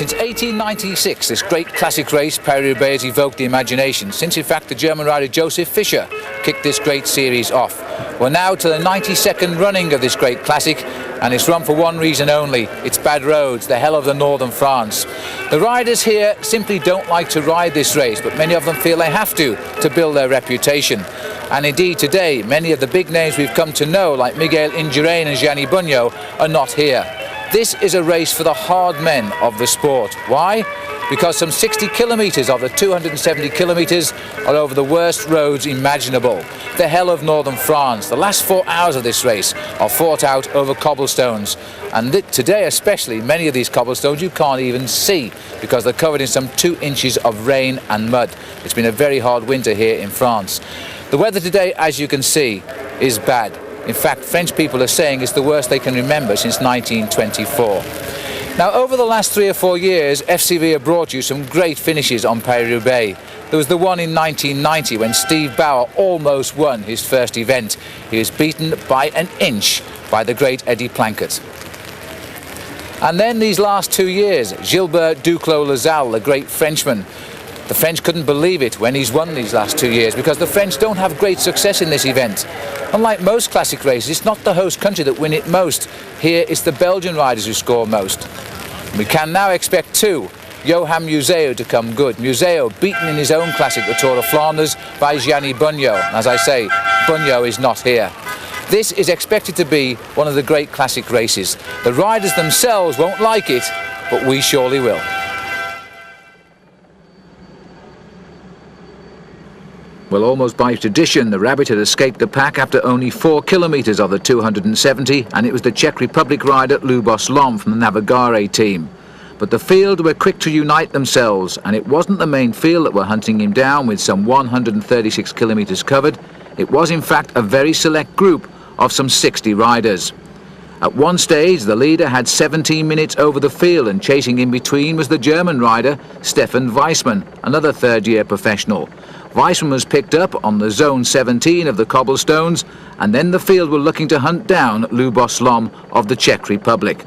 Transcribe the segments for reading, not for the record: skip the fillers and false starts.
Since 1896, this great classic race, Paris Roubaix, has evoked the imagination, since in fact the German rider Josef Fischer kicked this great series off. We're now to the 92nd running of this great classic, and it's run for one reason only: it's bad roads, the hell of the northern France. The riders here simply don't like to ride this race, but many of them feel they have to build their reputation. And indeed today, many of the big names we've come to know, like Miguel Indurain and Gianni Bugno, are not here. This is a race for the hard men of the sport. Why? Because some 60 kilometres of the 270 kilometres are over the worst roads imaginable. The hell of northern France. The last 4 hours of this race are fought out over cobblestones. And today especially, many of these cobblestones you can't even see because they're covered in some 2 inches of rain and mud. It's been a very hard winter here in France. The weather today, as you can see, is bad. In fact, French people are saying it's the worst they can remember since 1924. Now, over the last 3 or 4 years, FCV have brought you some great finishes on Paris Roubaix. There was the one in 1990 when Steve Bauer almost won his first event. He was beaten by an inch by the great Eddie Plankett. And then these last 2 years, Gilbert Duclos-Lassalle, the great Frenchman. The French couldn't believe it when he's won these last 2 years, because the French don't have great success in this event. Unlike most classic races, it's not the host country that win it most. Here it's the Belgian riders who score most. We can now expect 2. Johan Museeuw to come good. Museeuw beaten in his own classic, the Tour of Flanders, by Gianni Bugno. As I say, Bugno is not here. This is expected to be one of the great classic races. The riders themselves won't like it, but we surely will. Well, almost by tradition, the Rabbit had escaped the pack after only 4 kilometres of the 270, and it was the Czech Republic rider Lubos Lom from the Navigare team. But the field were quick to unite themselves, and it wasn't the main field that were hunting him down with some 136 kilometres covered. It was in fact a very select group of some 60 riders. At one stage, the leader had 17 minutes over the field, and chasing in between was the German rider Stefan Weissmann, another third-year professional. Weissmann was picked up on the zone 17 of the cobblestones, and then the field were looking to hunt down Lubos Lom of the Czech Republic.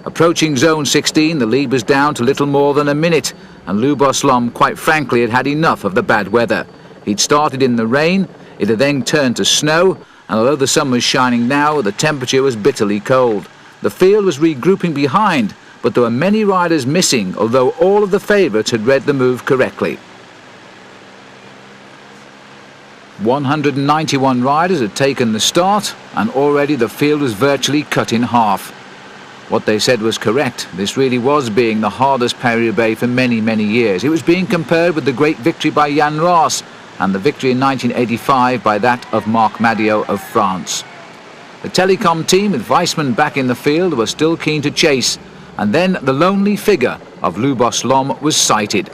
Approaching zone 16, the lead was down to little more than a minute, and Lubos Lom, quite frankly, had had enough of the bad weather. He'd started in the rain, it had then turned to snow, and although the sun was shining now, the temperature was bitterly cold. The field was regrouping behind, but there were many riders missing, although all of the favourites had read the move correctly. 191 riders had taken the start, and already the field was virtually cut in half. What they said was correct. This really was being the hardest Paris-Roubaix for many, many years. It was being compared with the great victory by Jan Roos and the victory in 1985 by that of Marc Madiot of France. The telecom team, with Weissmann back in the field, were still keen to chase, and then the lonely figure of Lubos Lom was sighted.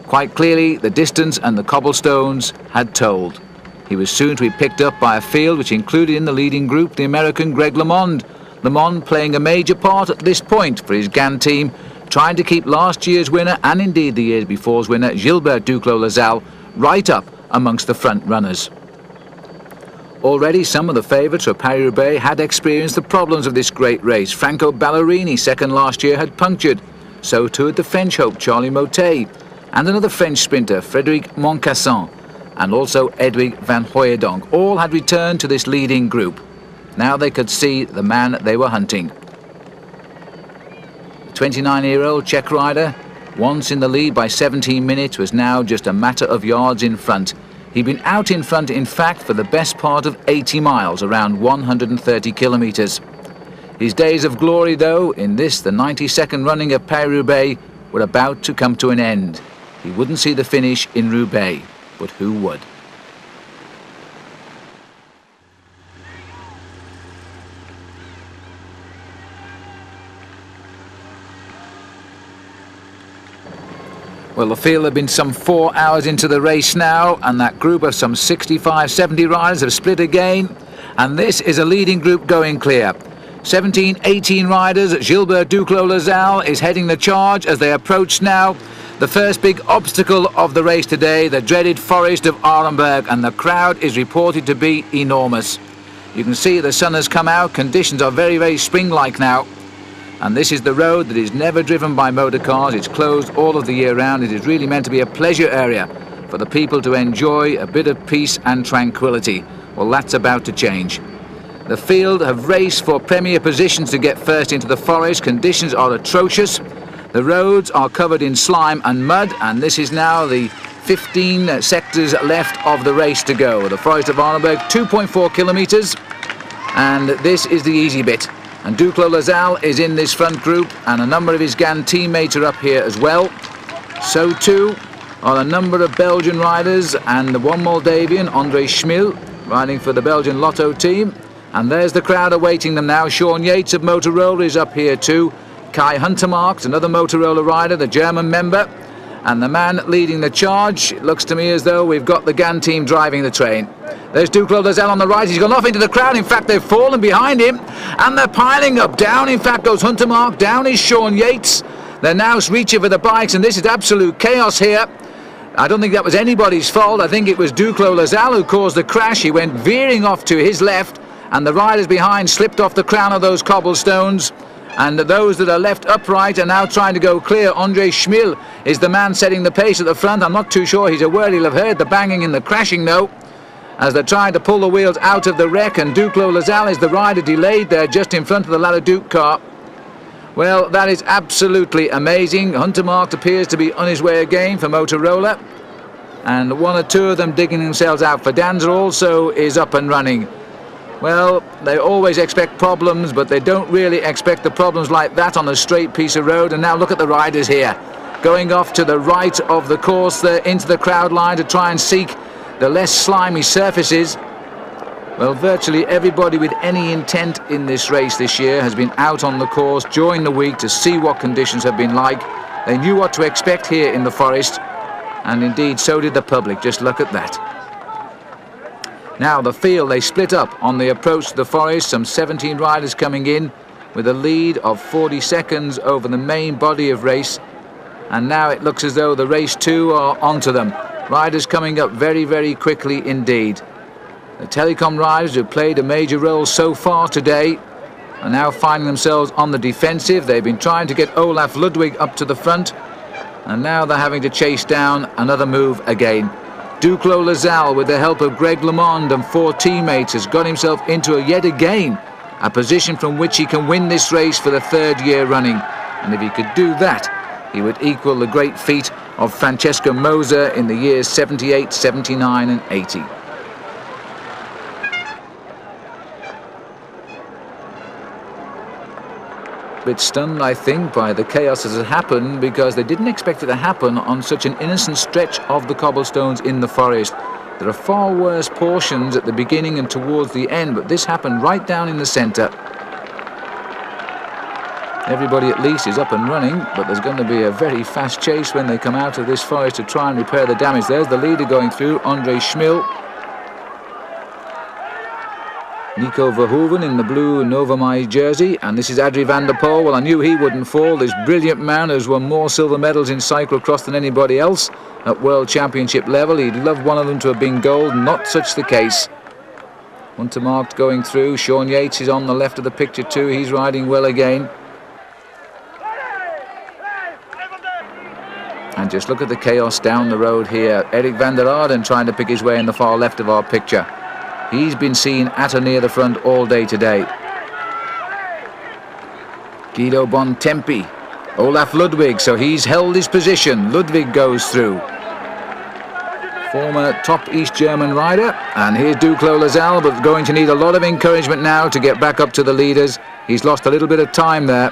Quite clearly, the distance and the cobblestones had told. He was soon to be picked up by a field which included in the leading group the American Greg LeMond. LeMond playing a major part at this point for his GAN team, trying to keep last year's winner, and indeed the year before's winner, Gilbert Duclos-Lassalle, right up amongst the front runners. Already some of the favourites for Paris-Roubaix had experienced the problems of this great race. Franco Ballerini, second last year, had punctured. So too had the French hope Charlie Motet, and another French sprinter, Frédéric Moncassin, and also Edwig van Hooijdonk. All had returned to this leading group. Now they could see the man they were hunting. The 29-year-old Czech rider, once in the lead by 17 minutes, was now just a matter of yards in front. He'd been out in front, in fact, for the best part of 80 miles, around 130 kilometres. His days of glory, though, in this, the 92nd running of Paris-Roubaix, were about to come to an end. He wouldn't see the finish in Roubaix, but who would? Well, the field had been some 4 hours into the race now, and that group of some 65-70 riders have split again, and this is a leading group going clear. 17-18 riders. Gilbert Duclos-Lassalle is heading the charge as they approach now the first big obstacle of the race today, the dreaded forest of Arenberg, and the crowd is reported to be enormous. You can see the sun has come out, conditions are very, very spring-like now. And this is the road that is never driven by motor cars. It's closed all of the year round. It is really meant to be a pleasure area for the people to enjoy a bit of peace and tranquility. Well, that's about to change. The field have raced for premier positions to get first into the forest. Conditions are atrocious. The roads are covered in slime and mud, and this is now the 15 sectors left of the race to go. The Forest of Arneberg, 2.4 kilometres, and this is the easy bit. And Duclos Lasalle is in this front group, and a number of his GAN teammates are up here as well. So too are a number of Belgian riders, and the one Moldavian, André Schmil, riding for the Belgian Lotto team. And there's the crowd awaiting them now. Sean Yates of Motorola is up here too. Kai Huntermarkt, another Motorola rider, the German member. And the man leading the charge, it looks to me as though we've got the GAN team driving the train. There's Duclos Lasalle on the right. He's gone off into the crowd. In fact, they've fallen behind him, and they're piling up. Down, in fact, goes Huntermarkt. Down is Sean Yates. They're now reaching for the bikes, and this is absolute chaos here. I don't think that was anybody's fault. I think it was Duclos Lasalle who caused the crash. He went veering off to his left, and the riders behind slipped off the crown of those cobblestones. And those that are left upright are now trying to go clear. André Schmil is the man setting the pace at the front. I'm not too sure he's aware he'll have heard the banging and the crashing though, as they're trying to pull the wheels out of the wreck, and Duclos Lasalle is the rider delayed there just in front of the Laladuc car. Well, that is absolutely amazing. Huntermarkt appears to be on his way again for Motorola, and one or two of them digging themselves out for Danzer also is up and running. Well, they always expect problems, but they don't really expect the problems like that on a straight piece of road. And now look at the riders here, going off to the right of the course there into the crowd line to try and seek the less slimy surfaces. Well, virtually everybody with any intent in this race this year has been out on the course during the week to see what conditions have been like. They knew what to expect here in the forest, and indeed so did the public. Just look at that. Now the field, they split up on the approach to the forest, some 17 riders coming in with a lead of 40 seconds over the main body of race, and now it looks as though the race two are onto them. Riders coming up very, very quickly indeed. The telecom riders who played a major role so far today are now finding themselves on the defensive. They've been trying to get Olaf Ludwig up to the front, and now they're having to chase down another move again. Duclos Lasalle, with the help of Greg LeMond and 4 teammates, has got himself into yet again a position from which he can win this race for the 3rd year running. And if he could do that, he would equal the great feat of Francesco Moser in the years 78, 79 and 80. Bit stunned, I think, by the chaos that has happened, because they didn't expect it to happen on such an innocent stretch of the cobblestones in the forest. There are far worse portions at the beginning and towards the end, but this happened right down in the centre. Everybody at least is up and running, but there's going to be a very fast chase when they come out of this forest to try and repair the damage. There's the leader going through, André Schmil. Nico Verhoeven in the blue Novamai jersey, and this is Adrie van der Poel. Well, I knew he wouldn't fall. This brilliant man who's won more silver medals in cyclocross than anybody else at World Championship level. He'd love one of them to have been gold, not such the case. Huntermarkt going through. Sean Yates is on the left of the picture too. He's riding well again. And just look at the chaos down the road here. Eric van der Arden trying to pick his way in the far left of our picture. He's been seen at or near the front all day today. Guido Bontempi, Olaf Ludwig, so he's held his position. Ludwig goes through. Former top East German rider. And here's Duclos Lasalle, but going to need a lot of encouragement now to get back up to the leaders. He's lost a little bit of time there.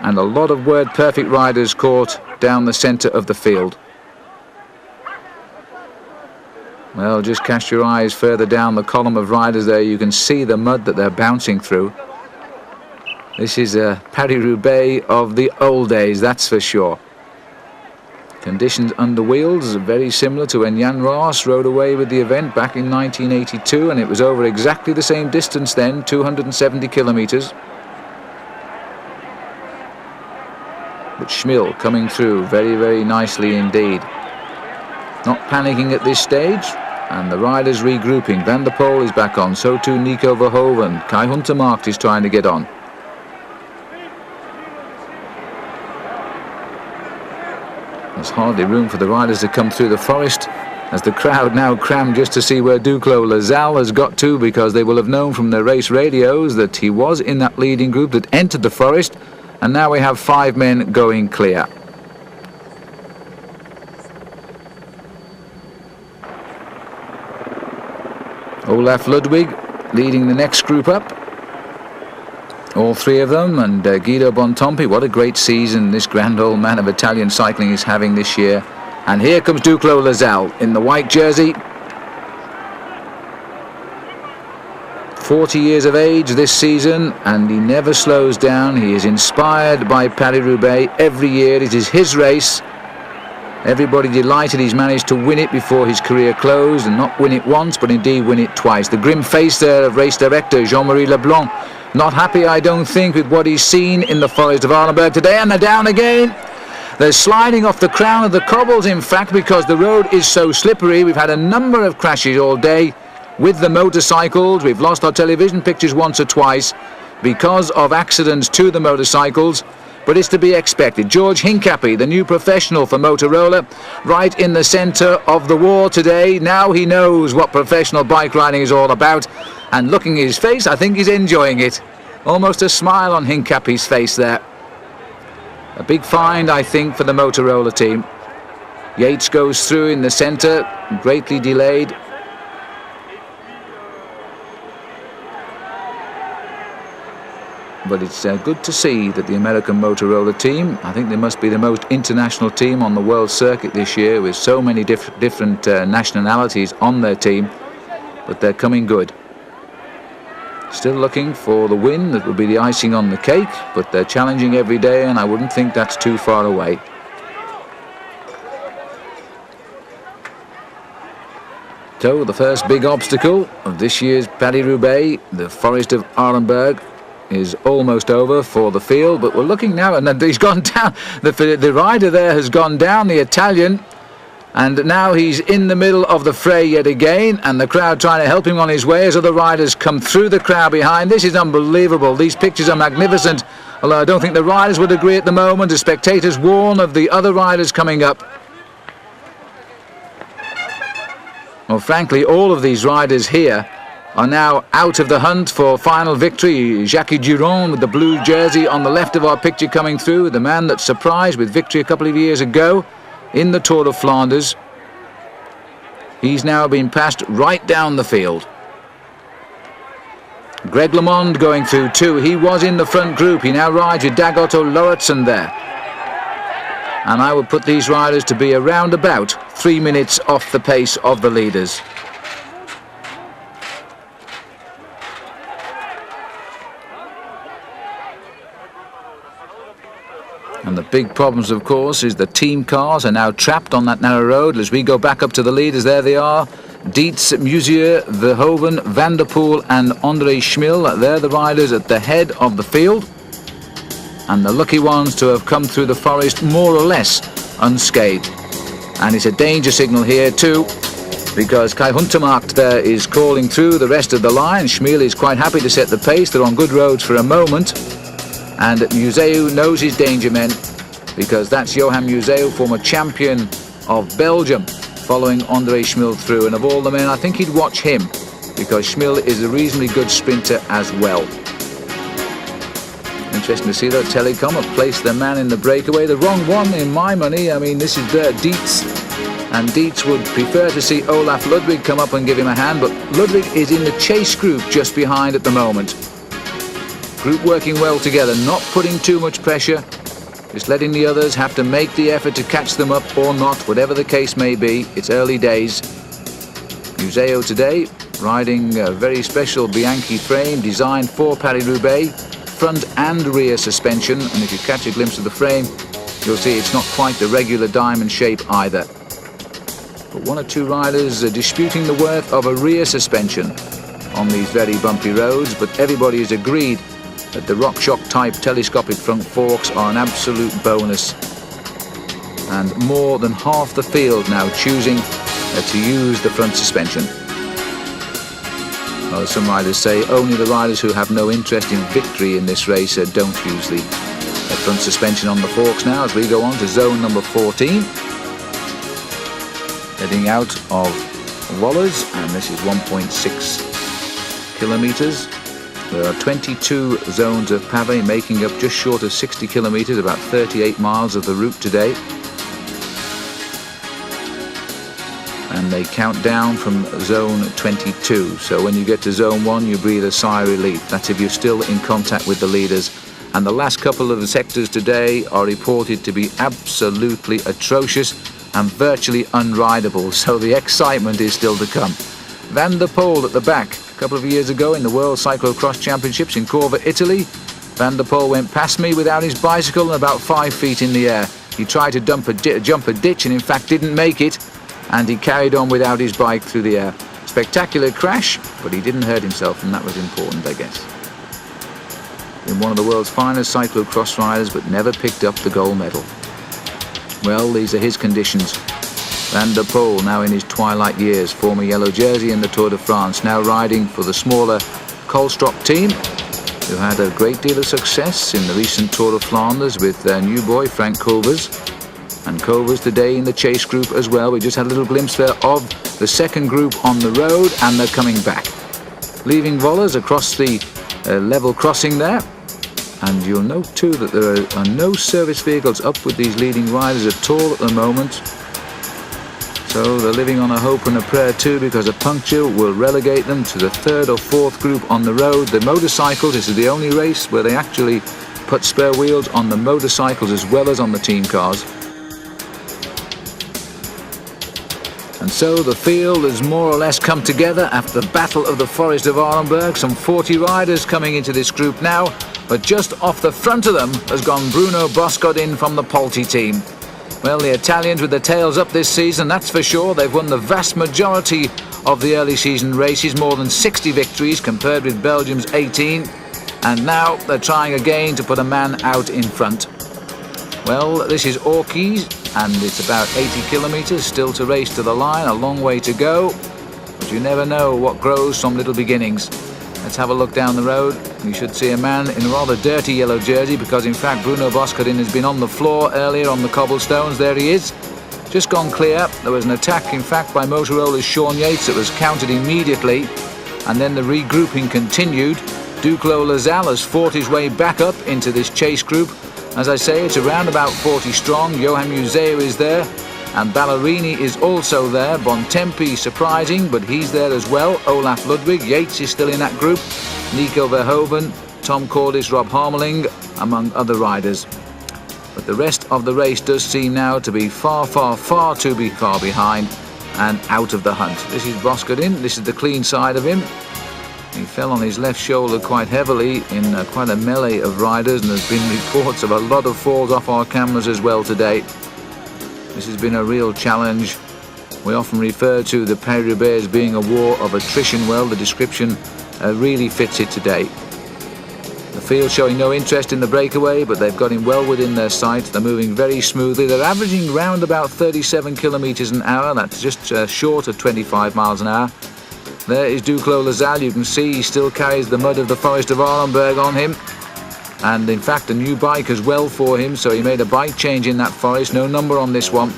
And a lot of word-perfect riders caught down the centre of the field. Well, just cast your eyes further down the column of riders there. You can see the mud that they're bouncing through. This is a Paris Roubaix of the old days, that's for sure. Conditions under wheels very similar to when Jan Roos rode away with the event back in 1982, and it was over exactly the same distance then, 270 kilometres. But Schmil coming through very, very nicely indeed. Not panicking at this stage. And the riders regrouping. Van der Poel is back on, so too Nico Verhoeven. Kai Huntermarkt is trying to get on. There's hardly room for the riders to come through the forest, as the crowd now crammed just to see where Duclos Lazal has got to, because they will have known from their race radios that he was in that leading group that entered the forest, and now we have 5 men going clear. Olaf Ludwig leading the next group up. All 3 of them, and Guido Bontempi. What a great season this grand old man of Italian cycling is having this year. And here comes Duclos Lazal in the white jersey. 40 years of age this season, and he never slows down. He is inspired by Paris Roubaix every year. It is his race. Everybody delighted he's managed to win it before his career closed, and not win it once, but indeed win it twice. The grim face there of race director Jean-Marie Leblanc. Not happy, I don't think, with what he's seen in the Forest of Arlenberg today, and they're down again. They're sliding off the crown of the cobbles, in fact, because the road is so slippery. We've had a number of crashes all day with the motorcycles. We've lost our television pictures once or twice because of accidents to the motorcycles, but it's to be expected. George Hincapie, the new professional for Motorola, right in the centre of the war today. Now he knows what professional bike riding is all about, and looking at his face, I think he's enjoying it. Almost a smile on Hincapie's face there. A big find, I think, for the Motorola team. Yates goes through in the centre, greatly delayed. But it's good to see that the American Motorola team, I think they must be the most international team on the world circuit this year, with so many different nationalities on their team, but they're coming good. Still looking for the win that will be the icing on the cake, but they're challenging every day, and I wouldn't think that's too far away. So the first big obstacle of this year's Paris-Roubaix, the Forest of Arlenberg, is almost over for the field, but we're looking now, and he's gone down. The rider there has gone down, the Italian, and now he's in the middle of the fray yet again, and the crowd trying to help him on his way as other riders come through the crowd behind. This is unbelievable. These pictures are magnificent, although I don't think the riders would agree at the moment. The spectators warn of the other riders coming up. Well, frankly, all of these riders here are now out of the hunt for final victory. Jacques Durand with the blue jersey on the left of our picture coming through, the man that surprised with victory a couple of years ago in the Tour of Flanders. He's now been passed right down the field. Greg LeMond going through too. He was in the front group. He now rides with Dag Otto Lauritsen there. And I would put these riders to be around about 3 minutes off the pace of the leaders. And the big problems, of course, is the team cars are now trapped on that narrow road. As we go back up to the leaders, there they are. Dietz, Musier, Verhoeven, Van der Poel and André Schmil. They're the riders at the head of the field. And the lucky ones to have come through the forest more or less unscathed. And it's a danger signal here too, because Kai Huntermarkt there is calling through the rest of the line. Schmil is quite happy to set the pace. They're on good roads for a moment. And Museu knows his danger men, because that's Johan Museu, former champion of Belgium, following André Schmil through. And of all the men, I think he'd watch him, because Schmil is a reasonably good sprinter as well. Interesting to see that Telecom have placed their man in the breakaway. The wrong one in my money. I mean, this is Dietz, and Dietz would prefer to see Olaf Ludwig come up and give him a hand, but Ludwig is in the chase group just behind at the moment. Group working well together, not putting too much pressure, just letting the others have to make the effort to catch them up or not, whatever the case may be. It's early days. Museo today riding a very special Bianchi frame designed for Paris-Roubaix, front and rear suspension, and if you catch a glimpse of the frame, you'll see it's not quite the regular diamond shape either. But one or two riders are disputing the worth of a rear suspension on these very bumpy roads, but everybody has agreed that the RockShox type telescopic front forks are an absolute bonus. And more than half the field now choosing to use the front suspension. Well, some riders say only the riders who have no interest in victory in this race don't use the Front suspension on the forks now as we go on to zone number 14. Heading out of Wallers, and this is 1.6 kilometres. There are 22 zones of pavé making up just short of 60 kilometres, about 38 miles of the route today. And they count down from zone 22. So when you get to zone 1, you breathe a sigh of relief. That's if you're still in contact with the leaders. And the last couple of sectors today are reported to be absolutely atrocious and virtually unrideable. So the excitement is still to come. Van der Poel at the back. A couple of years ago in the World Cyclocross Championships in Corva, Italy, Van der Poel went past me without his bicycle and about 5 feet in the air. He tried to jump a ditch and in fact didn't make it, and he carried on without his bike through the air. Spectacular crash, but he didn't hurt himself, and that was important, I guess. Been one of the world's finest cyclocross riders, but never picked up the gold medal. Well, these are his conditions. Van der Poel, now in his twilight years, former yellow jersey in the Tour de France, now riding for the smaller Koolstrop team, who had a great deal of success in the recent Tour de Flanders with their new boy, Frank Kovers. And Kovers today in the chase group as well. We just had a little glimpse there of the second group on the road, and they're coming back. Leaving Wallers across the level crossing there. And you'll note too that there are no service vehicles up with these leading riders at all at the moment. So they're living on a hope and a prayer too, because a puncture will relegate them to the third or fourth group on the road. The motorcycles, this is the only race where they actually put spare wheels on the motorcycles as well as on the team cars. And so the field has more or less come together after the Battle of the Forest of Arenberg. Some 40 riders coming into this group now, but just off the front of them has gone Bruno Boscodin from the Polti team. Well, the Italians with their tails up this season, that's for sure. They've won the vast majority of the early season races, more than 60 victories compared with Belgium's 18. And now they're trying again to put a man out in front. Well, this is Orchies, and it's about 80 kilometres still to race to the line, a long way to go. But you never know what grows from little beginnings. Let's have a look down the road. You should see a man in a rather dirty yellow jersey, because in fact Bruno Boscodin has been on the floor earlier on the cobblestones. There he is, just gone clear. There was an attack in fact by Motorola's Sean Yates that was countered immediately, and then the regrouping continued. Duclos Lazal has fought his way back up into this chase group. As I say, it's around about 40 strong. Johan Museu is there, and Ballerini is also there. Bontempi, surprising, but he's there as well. Olaf Ludwig, Yates is still in that group. Nico Verhoeven, Tom Cordis, Rob Harmeling, among other riders. But the rest of the race does seem now to be far too far behind and out of the hunt. This is Boscodin. This is the clean side of him. He fell on his left shoulder quite heavily in quite a melee of riders, and there's been reports of a lot of falls off our cameras as well today. This has been a real challenge. We often refer to the Paris Roubaix as being a war of attrition. Well, the description really fits it today. The field showing no interest in the breakaway, but they've got him well within their sight. They're moving very smoothly. They're averaging round about 37 kilometres an hour. That's just short of 25 miles an hour. There is Duclos Lazal. You can see he still carries the mud of the Forest of Arenberg on him. And in fact a new bike as well for him, so he made a bike change in that forest. No number on this one.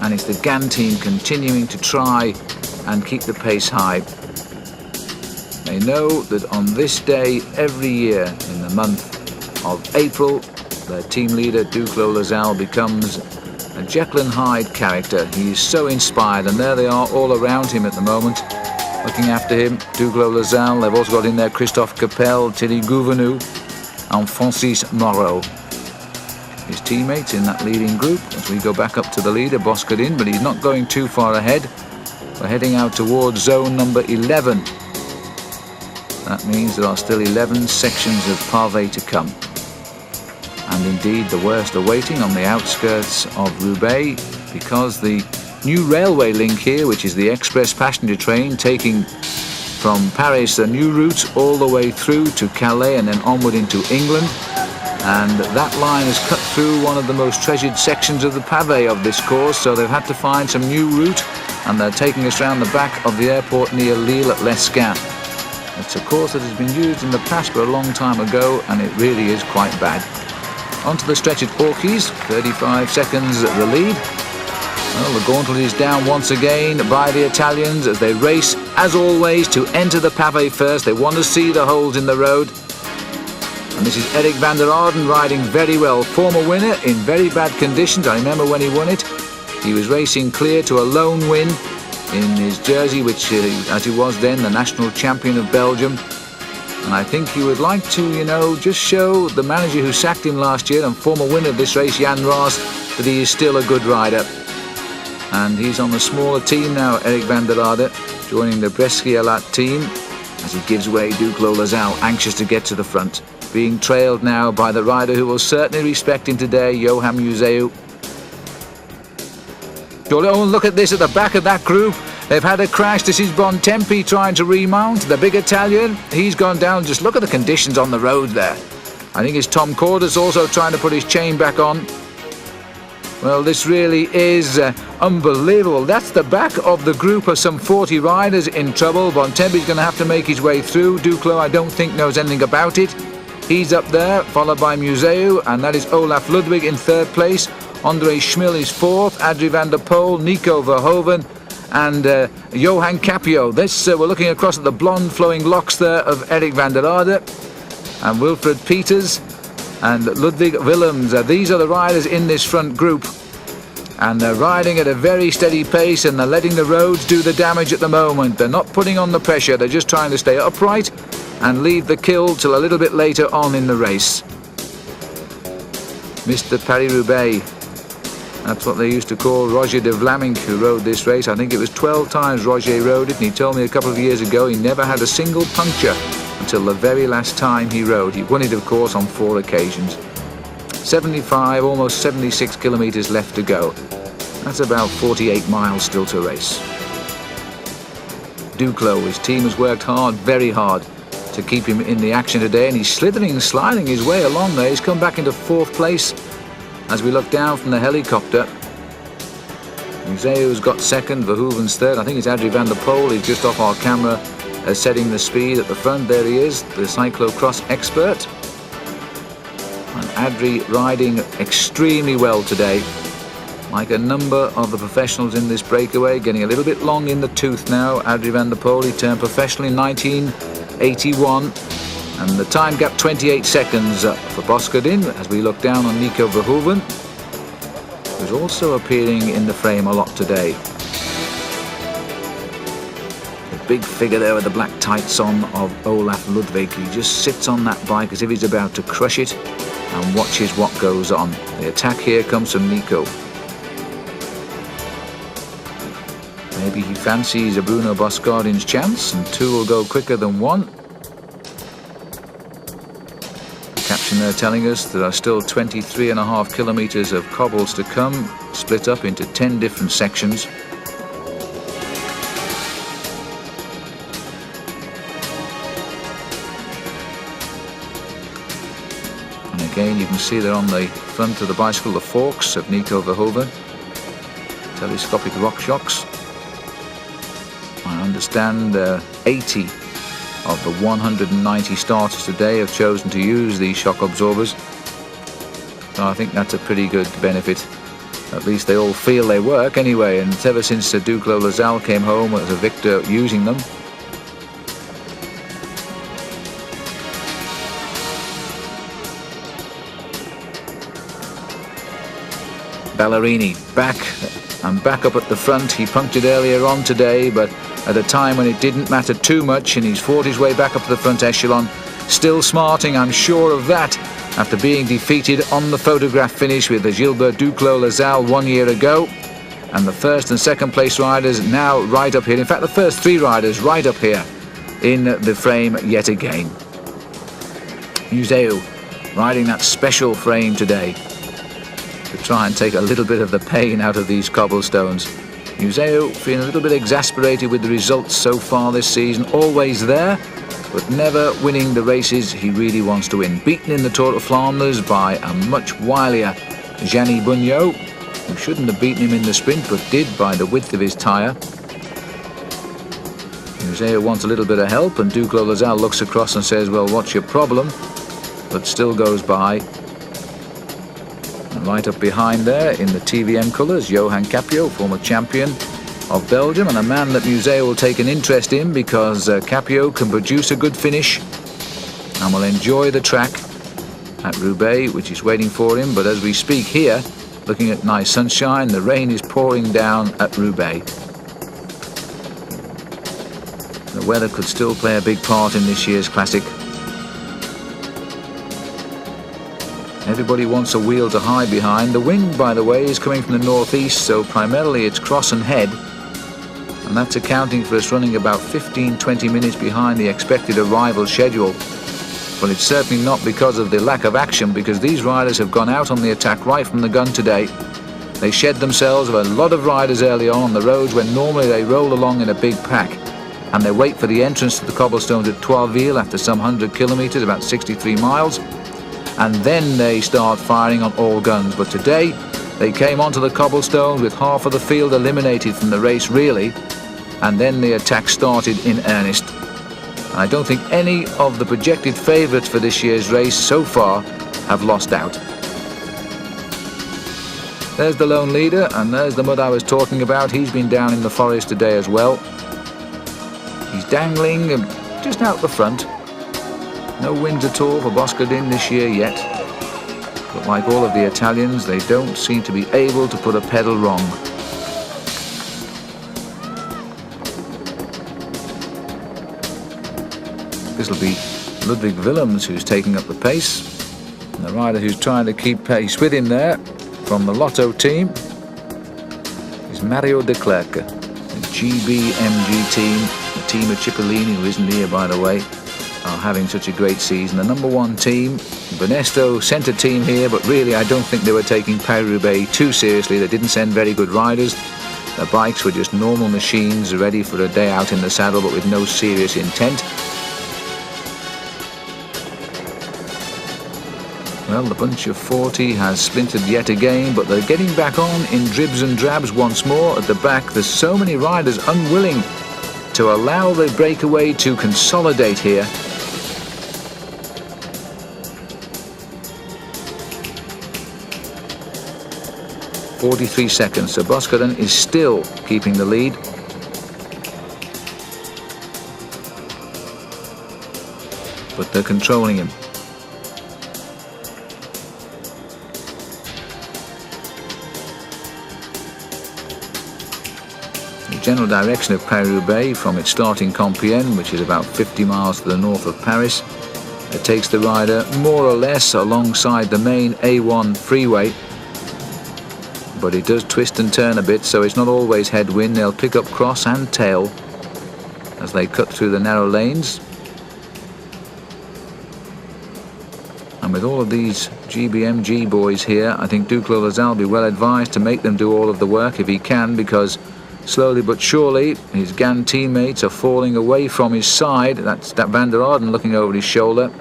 And it's the GAN team continuing to try and keep the pace high. They know that on this day every year in the month of April, their team leader Duclos Lazal becomes a Jekyll and Hyde character. He is so inspired, and there they are all around him at the moment, looking after him. Duclos Lazal. They've also got in there Christophe Capel, Thierry Gouvenou and Francis Moreau. His teammates in that leading group as we go back up to the leader, Boscodin, but he's not going too far ahead. We're heading out towards zone number 11. That means there are still 11 sections of pavé to come. And indeed the worst are waiting on the outskirts of Roubaix, because the new railway link here, which is the express passenger train taking from Paris a new route all the way through to Calais and then onward into England, and that line has cut through one of the most treasured sections of the pavé of this course, so they've had to find some new route, and they're taking us round the back of the airport near Lille at Lescun. It's a course that has been used in the past but a long time ago, and it really is quite bad. Onto the stretch at Orkies, 35 seconds at the lead. Well, the gauntlet is down once again by the Italians as they race, as always, to enter the pavé first. They want to see the holes in the road. And this is Eric van der Arden riding very well. Former winner in very bad conditions. I remember when he won it. He was racing clear to a lone win in his jersey, which, as he was then, the national champion of Belgium. And I think he would like to, just show the manager who sacked him last year and former winner of this race, Jan Raas, that he is still a good rider. And he's on the smaller team now, Eric van der Arden, joining the Brescia team as he gives way Duclos Lasalle, anxious to get to the front. Being trailed now by the rider who will certainly respect him today, Johan Museeuw. Oh, look at this at the back of that group. They've had a crash. This is Bontempi trying to remount. The big Italian, he's gone down. Just look at the conditions on the road there. I think it's Tom Cordes also trying to put his chain back on. Well, this really is unbelievable. That's the back of the group of some 40 riders in trouble. Bontempi's going to have to make his way through. Duclos, I don't think, knows anything about it. He's up there, followed by Museeuw, and that is Olaf Ludwig in third place. Andre Schmil is fourth, Adrie van der Poel, Nico Verhoeven, and Johan Capio. This, we're looking across at the blonde flowing locks there of Eric van der Arden and Wilfred Peters and Ludwig Willems. These are the riders in this front group, and they're riding at a very steady pace, and they're letting the roads do the damage at the moment. They're not putting on the pressure, they're just trying to stay upright and leave the kill till a little bit later on in the race. Mr. Paris Roubaix, that's what they used to call Roger de Vlamingh, who rode this race. I think it was 12 times Roger rode it, and he told me a couple of years ago he never had a single puncture until the very last time he rode. He won it, of course, on 4 occasions. 75, almost 76 kilometres left to go. That's about 48 miles still to race. Duclos, his team has worked hard, very hard, to keep him in the action today, and he's slithering and sliding his way along there. He's come back into 4th place as we look down from the helicopter. Museeuw's got 2nd, Verhoeven's 3rd. I think it's Adrie van der Poel. He's just off our camera, setting the speed at the front. There he is, the cyclocross expert. And Adrie riding extremely well today. Like a number of the professionals in this breakaway, getting a little bit long in the tooth now. Adrie van der Poel, he turned professional in 1981. And the time gap 28 seconds for Boskerdin as we look down on Nico Verhoeven, who's also appearing in the frame a lot today. The big figure there with the black tights on of Olaf Ludwig. He just sits on that bike as if he's about to crush it and watches what goes on. The attack here comes from Nico. Maybe he fancies a Bruno Boskardin's chance, and 2 will go quicker than 1. Caption there telling us there are still 23.5 kilometres of cobbles to come, split up into 10 different sections. And again, you can see there on the front of the bicycle the forks of Nico Verhoeven, telescopic rock shocks. I understand 80 of the 190 starters today have chosen to use these shock absorbers. So I think that's a pretty good benefit. At least they all feel they work anyway, and it's ever since Duclos Lasalle came home as a victor using them. Ballerini back up at the front. He punctured earlier on today, but at a time when it didn't matter too much, and he's fought his way back up to the front echelon. Still smarting, I'm sure of that, after being defeated on the photograph finish with the Gilbert Duclos Lasalle 1 year ago. And the 1st and 2nd place riders now right up here. In fact, the first 3 riders right up here in the frame yet again. Museeuw riding that special frame today to try and take a little bit of the pain out of these cobblestones. Museeuw feeling a little bit exasperated with the results so far this season. Always there, but never winning the races he really wants to win. Beaten in the Tour de Flanders by a much wilier Gianni Bugno, who shouldn't have beaten him in the sprint, but did by the width of his tyre. Museo wants a little bit of help, and Duclos Lazal looks across and says, well, what's your problem? But still goes by. And right up behind there in the TVM colours, Johan Capio, former champion of Belgium, and a man that Museo will take an interest in because Capio can produce a good finish and will enjoy the track at Roubaix, which is waiting for him. But as we speak here, looking at nice sunshine, the rain is pouring down at Roubaix. The weather could still play a big part in this year's classic. Everybody wants a wheel to hide behind. The wind, by the way, is coming from the northeast, so primarily it's cross and head, and that's accounting for us running about 15-20 minutes behind the expected arrival schedule. But it's certainly not because of the lack of action, because these riders have gone out on the attack right from the gun today. They shed themselves of a lot of riders early on the roads when normally they roll along in a big pack, and they wait for the entrance to the cobblestones at Troisville after some 100 kilometres, about 63 miles, and then they start firing on all guns. But today they came onto the cobblestones with half of the field eliminated from the race really, and then the attack started in earnest. I don't think any of the projected favourites for this year's race so far have lost out. There's the lone leader, and there's the mud I was talking about. He's been down in the forest today as well. He's dangling just out the front. No wins at all for Boscardin this year yet. But like all of the Italians, they don't seem to be able to put a pedal wrong. This will be Ludwig Willems who's taking up the pace. And the rider who's trying to keep pace with him there from the Lotto team is Mario De Klerk. The GBMG team, the team of Cipollini, who isn't here by the way, are having such a great season. The number one team, Benesto, centre team here, but really I don't think they were taking Paris Roubaix too seriously. They didn't send very good riders. Their bikes were just normal machines ready for a day out in the saddle, but with no serious intent. Well, the bunch of 40 has splintered yet again, but they're getting back on in dribs and drabs once more. At the back, there's so many riders unwilling to allow the breakaway to consolidate here. .43 seconds, so Boscardin is still keeping the lead. But they're controlling him. The general direction of Paris Roubaix from its start in Compiègne, which is about 50 miles to the north of Paris, it takes the rider more or less alongside the main A1 freeway. But it does twist and turn a bit, so it's not always headwind. They'll pick up cross and tail as they cut through the narrow lanes. And with all of these GBMG boys here, I think Duclos Lazal will be well advised to make them do all of the work if he can, because slowly but surely his Gan teammates are falling away from his side. That's that Van der Arden looking over his shoulder.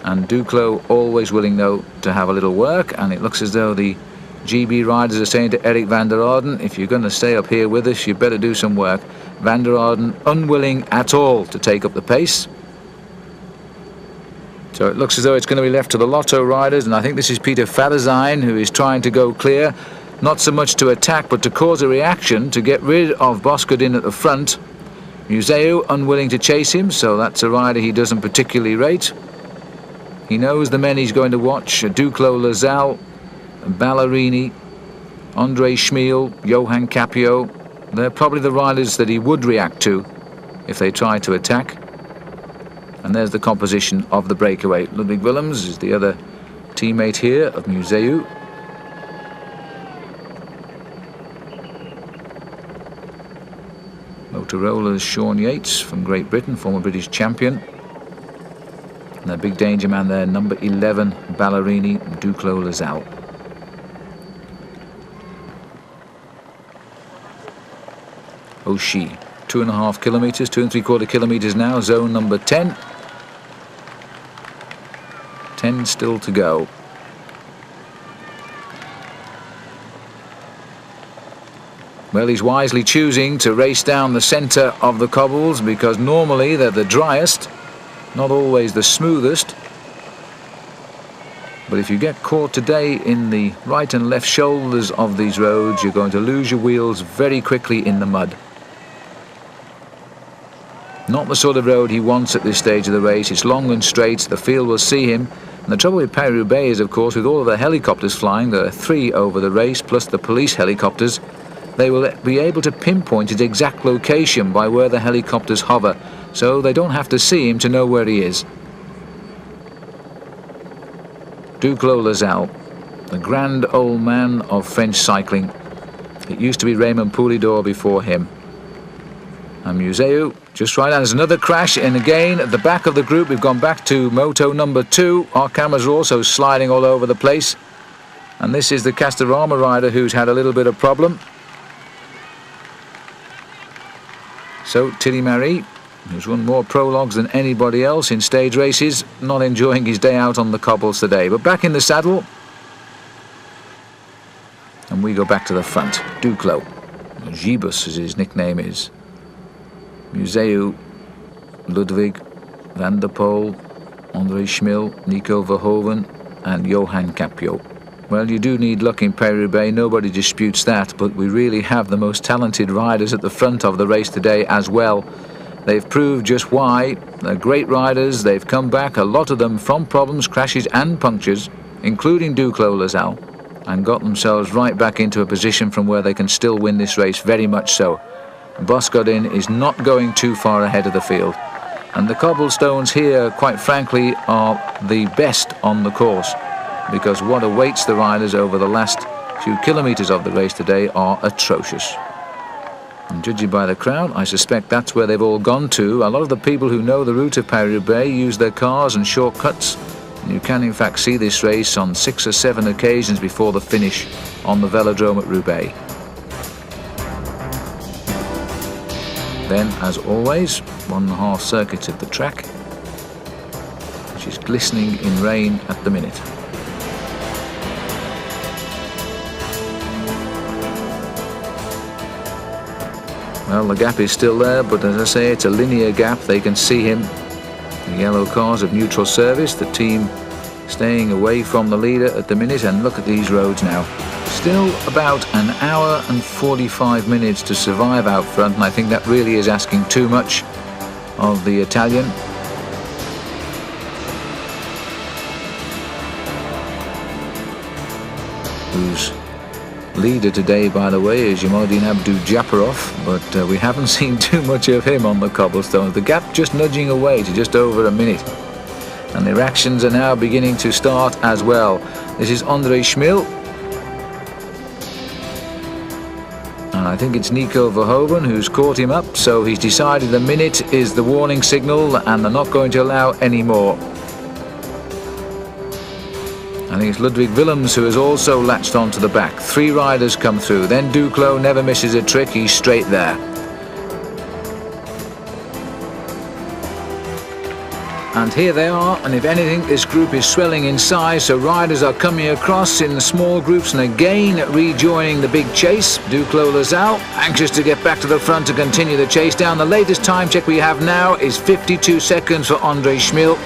And Duclos always willing though to have a little work, and it looks as though the GB riders are saying to Eric Van der Arden, if you're going to stay up here with us, you better do some work. Van der Arden unwilling at all to take up the pace. So it looks as though it's going to be left to the Lotto riders, and I think this is Peter Faderzijn who is trying to go clear, not so much to attack but to cause a reaction to get rid of Boscardin at the front. Museo unwilling to chase him, so that's a rider he doesn't particularly rate. He knows the men he's going to watch: Duclos Lazal, Ballerini, Andre Schmiel, Johan Capio. They're probably the riders that he would react to if they tried to attack. And there's the composition of the breakaway. Ludwig Willems is the other teammate here of Museu. Motorola's Sean Yates from Great Britain, former British champion. And the big danger man there, number 11, Ballerini, Duclos Lazal. Oshie, 2.5 kilometres, 2 3/4 kilometres now, zone number 10. 10 still to go. Well, he's wisely choosing to race down the centre of the cobbles because normally they're the driest, not always the smoothest. But if you get caught today in the right and left shoulders of these roads, you're going to lose your wheels very quickly in the mud. Not the sort of road he wants at this stage of the race. It's long and straight, the field will see him. And the trouble with Paris Roubaix is, of course, with all of the helicopters flying, there are 3 over the race, plus the police helicopters, they will be able to pinpoint his exact location by where the helicopters hover, so they don't have to see him to know where he is. Duclos Lasalle, the grand old man of French cycling. It used to be Raymond Poulidor before him. And Museu, just right, and there's another crash, and again at the back of the group we've gone back to moto number 2. Our cameras are also sliding all over the place, and this is the Castorama rider who's had a little bit of problem. So Thierry Marie, who's won more prologues than anybody else in stage races, not enjoying his day out on the cobbles today, but back in the saddle. And we go back to the front. Duclos, Gibus as his nickname is. Museu, Ludwig, Van der Poel, André Schmil, Nico Verhoeven and Johan Capio. Well, you do need luck in Paris-Roubaix, nobody disputes that, but we really have the most talented riders at the front of the race today as well. They've proved just why. They're great riders, they've come back, a lot of them from problems, crashes and punctures, including Duclos Lasalle, and got themselves right back into a position from where they can still win this race, very much so. Boscodin is not going too far ahead of the field. And the cobblestones here, quite frankly, are the best on the course, because what awaits the riders over the last few kilometres of the race today are atrocious. And judging by the crowd, I suspect that's where they've all gone to. A lot of the people who know the route of Paris-Roubaix use their cars and shortcuts. And you can in fact see this race on 6 or 7 occasions before the finish on the velodrome at Roubaix. Then, as always, 1.5 circuits of the track, which is glistening in rain at the minute. Well, the gap is still there, but as I say, it's a linear gap. They can see him. The yellow cars of neutral service, the team staying away from the leader at the minute, and look at these roads now. Still about an hour and 45 minutes to survive out front, and I think that really is asking too much of the Italian. Whose leader today, by the way, is Jamaldin Abdou-Japarov, but we haven't seen too much of him on the cobblestones. The gap just nudging away to just over a minute. And the reactions are now beginning to start as well. This is André Schmil. And I think it's Nico Verhoeven who's caught him up, so he's decided a minute is the warning signal and they're not going to allow any more. I think it's Ludwig Willems who has also latched onto the back. 3 riders come through. Then Duclos never misses a trick, he's straight there. And here they are, and if anything, this group is swelling in size, so riders are coming across in small groups and again rejoining the big chase. Duclos Lasalle, anxious to get back to the front to continue the chase down. The latest time check we have now is 52 seconds for André Schmil.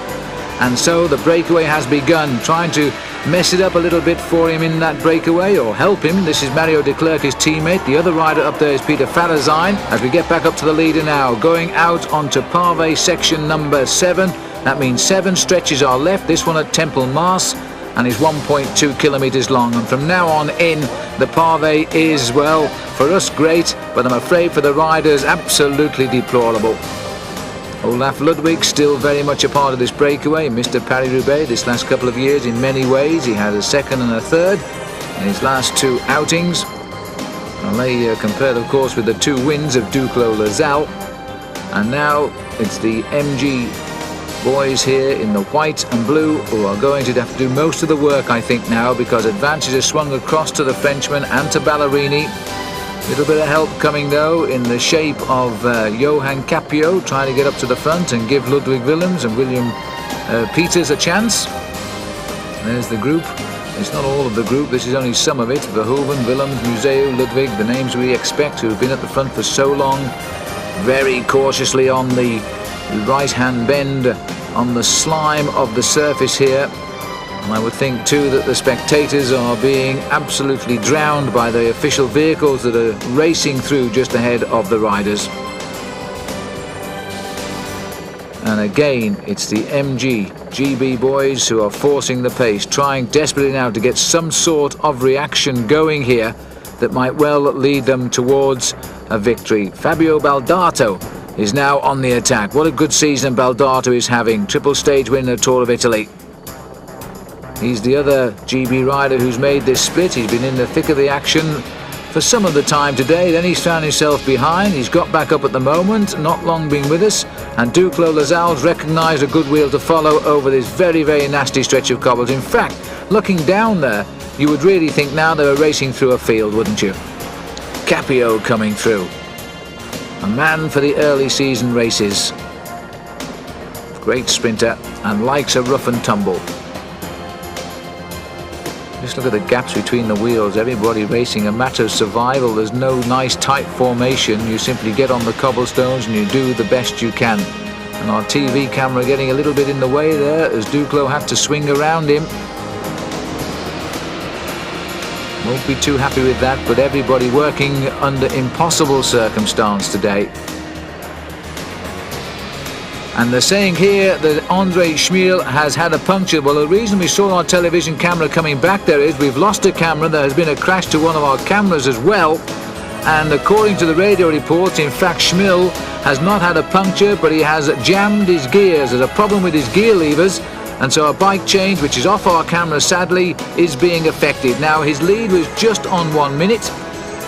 And so the breakaway has begun, trying to mess it up a little bit for him in that breakaway, or help him. This is Mario de Klerk, his teammate. The other rider up there is Peter Farazijn. As we get back up to the leader now, going out onto Pavé section number 7. That means 7 stretches are left, this one at Temple Mars, and is 1.2 kilometres long. And from now on in, the pavé is, well, for us great, but I'm afraid for the riders absolutely deplorable. Olaf Ludwig still very much a part of this breakaway. Mr. Paris-Roubaix this last couple of years in many ways. He had a 2nd and a 3rd in his last 2 outings. And they compared, of course, with the 2 wins of Duclos Lasalle. And now it's the MG boys here in the white and blue who are going to have to do most of the work, I think, now, because advantage has swung across to the Frenchman and to Ballerini. A little bit of help coming, though, in the shape of Johan Capio trying to get up to the front and give Ludwig Willems and William Peters a chance. There's the group. It's not all of the group, this is only some of it. Verhoeven, Willems, Museu, Ludwig, the names we expect who have been at the front for so long. Very cautiously on the right-hand bend on the slime of the surface here. And I would think too that the spectators are being absolutely drowned by the official vehicles that are racing through just ahead of the riders. And again, it's the GB boys who are forcing the pace, trying desperately now to get some sort of reaction going here that might well lead them towards a victory. Fabio Baldato is now on the attack. What a good season Baldato is having. Triple stage win at the Tour of Italy. He's the other GB rider who's made this split. He's been in the thick of the action for some of the time today, then he's found himself behind. He's got back up at the moment, not long been with us, and Duclos Lasalle's recognised a good wheel to follow over this very, very nasty stretch of cobbles. In fact, looking down there, you would really think now they were racing through a field, wouldn't you? Capio coming through. A man for the early season races. Great sprinter and likes a rough and tumble. Just look at the gaps between the wheels. Everybody racing a matter of survival. There's no nice tight formation. You simply get on the cobblestones and you do the best you can. And our TV camera getting a little bit in the way there as Duclos had to swing around him. Won't be too happy with that, but everybody working under impossible circumstance today. And they're saying here that Andre Schmiel has had a puncture. Well, the reason we saw our television camera coming back there is we've lost a camera. There has been a crash to one of our cameras as well. And according to the radio reports, in fact, Schmiel has not had a puncture, but he has jammed his gears. There's a problem with his gear levers. And so a bike change, which is off our camera, sadly, is being affected. Now, his lead was just on 1 minute.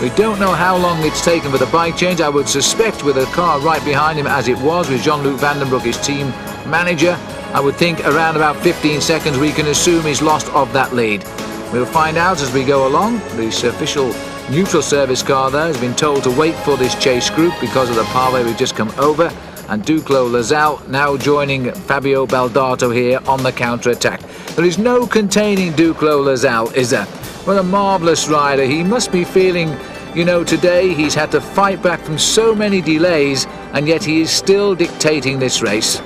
We don't know how long it's taken for the bike change. I would suspect with a car right behind him, as it was with Jean-Luc Vandenbroek, his team manager, I would think around about 15 seconds we can assume he's lost of that lead. We'll find out as we go along. This official neutral service car there has been told to wait for this chase group because of the pathway we've just come over. And Duclos Lasalle now joining Fabio Baldato here on the counter-attack. There is no containing Duclos Lasalle, is there? What a marvellous rider. He must be feeling, you know, today he's had to fight back from so many delays, and yet he is still dictating this race.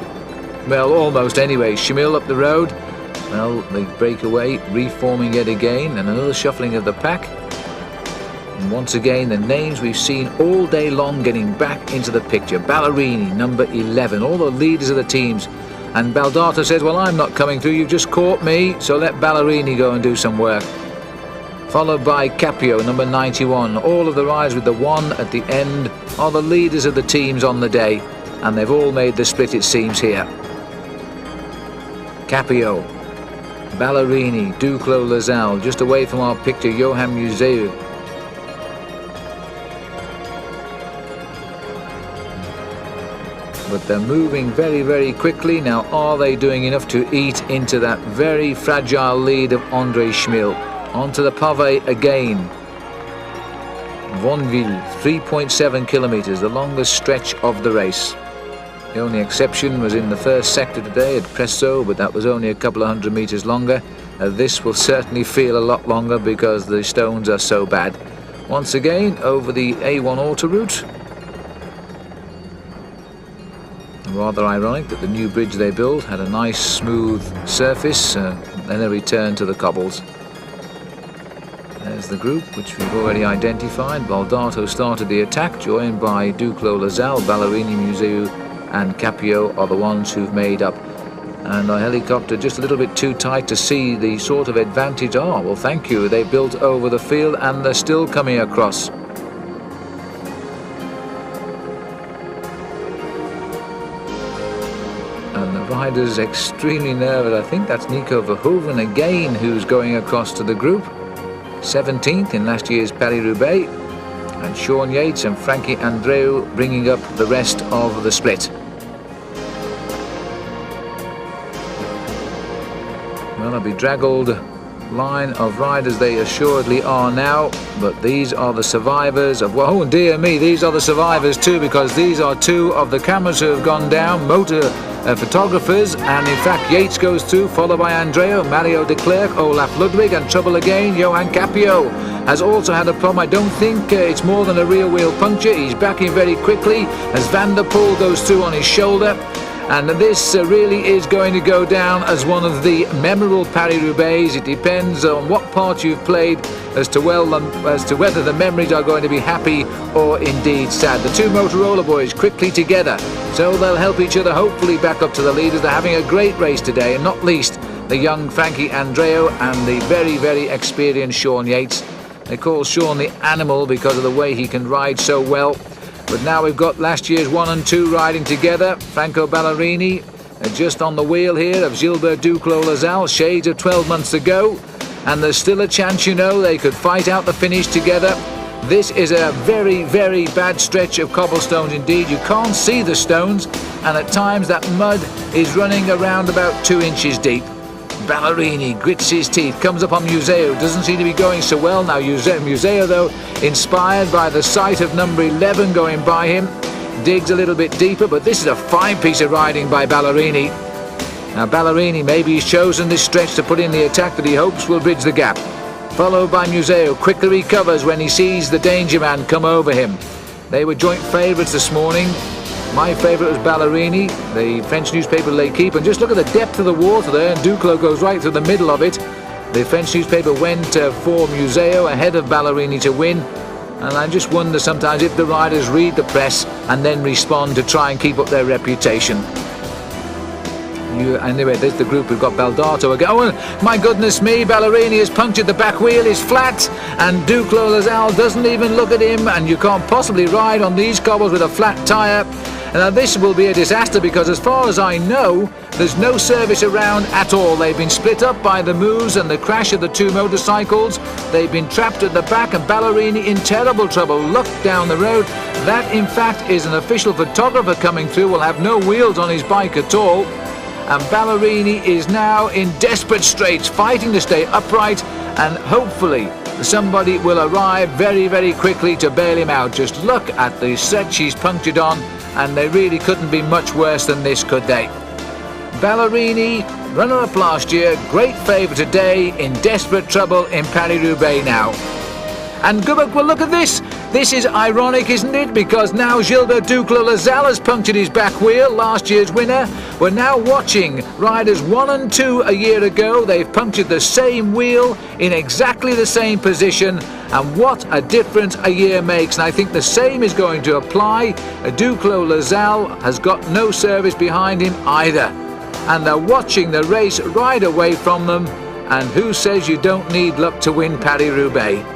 Well, almost anyway. Schmiel up the road. Well, they break away, reforming yet again, and another shuffling of the pack. And once again, the names we've seen all day long getting back into the picture. Ballerini, number 11, all the leaders of the teams. And Baldato says, well, I'm not coming through, you've just caught me, so let Ballerini go and do some work. Followed by Capio, number 91. All of the riders with the 1 at the end are the leaders of the teams on the day, and they've all made the split, it seems, here. Capio, Ballerini, Duclos Lasalle, just away from our picture, Johan Museu. But they're moving very, very quickly. Now, are they doing enough to eat into that very fragile lead of Andre Schmiel? Onto the pavé again. Vonville, 3.7 kilometers, the longest stretch of the race. The only exception was in the first sector today at Presso, but that was only a couple of 100 meters longer. This will certainly feel a lot longer because the stones are so bad. Once again, over the A1 autoroute. Rather ironic that the new bridge they built had a nice smooth surface, then a return to the cobbles. There's the group, which we've already identified. Baldato started the attack, joined by Duclos Lasalle, Ballerini, Museu and Capio are the ones who've made up. And our helicopter just a little bit too tight to see the sort of advantage. Oh, well, thank you. They built over the field and they're still coming across. Riders extremely nervous. I think that's Nico Verhoeven again who's going across to the group. 17th in last year's Paris Roubaix. And Sean Yates and Frankie Andreu bringing up the rest of the split. Well, a bedraggled line of riders they assuredly are now, but these are the survivors of, well, oh dear me, these are the survivors too, because these are two of the cameras who have gone down. Motor photographers, and in fact Yates goes through, followed by Andreu, Mario de Klerk, Olaf Ludwig, and trouble again. Johan Capio has also had a problem. I don't think it's more than a rear wheel puncture. He's backing very quickly as Van der Poel goes through on his shoulder. And this really is going to go down as one of the memorable Paris Roubaix. It depends on what part you've played as to whether the memories are going to be happy or indeed sad. The two Motorola boys quickly together, so they'll help each other hopefully back up to the leaders. They're having a great race today, and not least the young Frankie Andreu and the very, very experienced Sean Yates. They call Sean the animal because of the way he can ride so well. But now we've got last year's 1 and 2 riding together. Franco Ballerini just on the wheel here of Gilbert Duclos-Lassalle, shades of 12 months ago. And there's still a chance, you know, they could fight out the finish together. This is a very, very bad stretch of cobblestones indeed. You can't see the stones, and at times that mud is running around about 2 inches deep. Ballerini grits his teeth, comes up on Museo, doesn't seem to be going so well now. Museo though, inspired by the sight of number 11 going by him, digs a little bit deeper, but this is a fine piece of riding by Ballerini. Now Ballerini, maybe he's chosen this stretch to put in the attack that he hopes will bridge the gap. Followed by Museo, quickly recovers when he sees the danger man come over him. They were joint favourites this morning. My favourite was Ballerini, the French newspaper L'Équipe, and just look at the depth of the water there, and Duclos goes right through the middle of it. The French newspaper went for Museo ahead of Ballerini to win, and I just wonder sometimes if the riders read the press and then respond to try and keep up their reputation. Anyway, there's the group. We've got Baldato again. Oh, my goodness me, Ballerini has punctured the back wheel, is flat, and Duclos-Lassalle doesn't even look at him, and you can't possibly ride on these cobbles with a flat tyre. Now this will be a disaster because as far as I know, there's no service around at all. They've been split up by the moves and the crash of the two motorcycles. They've been trapped at the back, and Ballerini in terrible trouble. Look down the road. That in fact is an official photographer coming through, will have no wheels on his bike at all. And Ballerini is now in desperate straits, fighting to stay upright, and hopefully somebody will arrive very, very quickly to bail him out. Just look at the stretch he's punctured on, and they really couldn't be much worse than this, could they? Ballerini, runner-up last year, great favourite today, in desperate trouble in Paris-Roubaix now. And well, look at this. This is ironic, isn't it? Because now Gilbert Duclos-Lassalle has punctured his back wheel, last year's winner. We're now watching riders 1 and 2 a year ago. They've punctured the same wheel in exactly the same position. And what a difference a year makes. And I think the same is going to apply. Duclos-Lassalle has got no service behind him either. And they're watching the race right away from them. And who says you don't need luck to win Paris-Roubaix?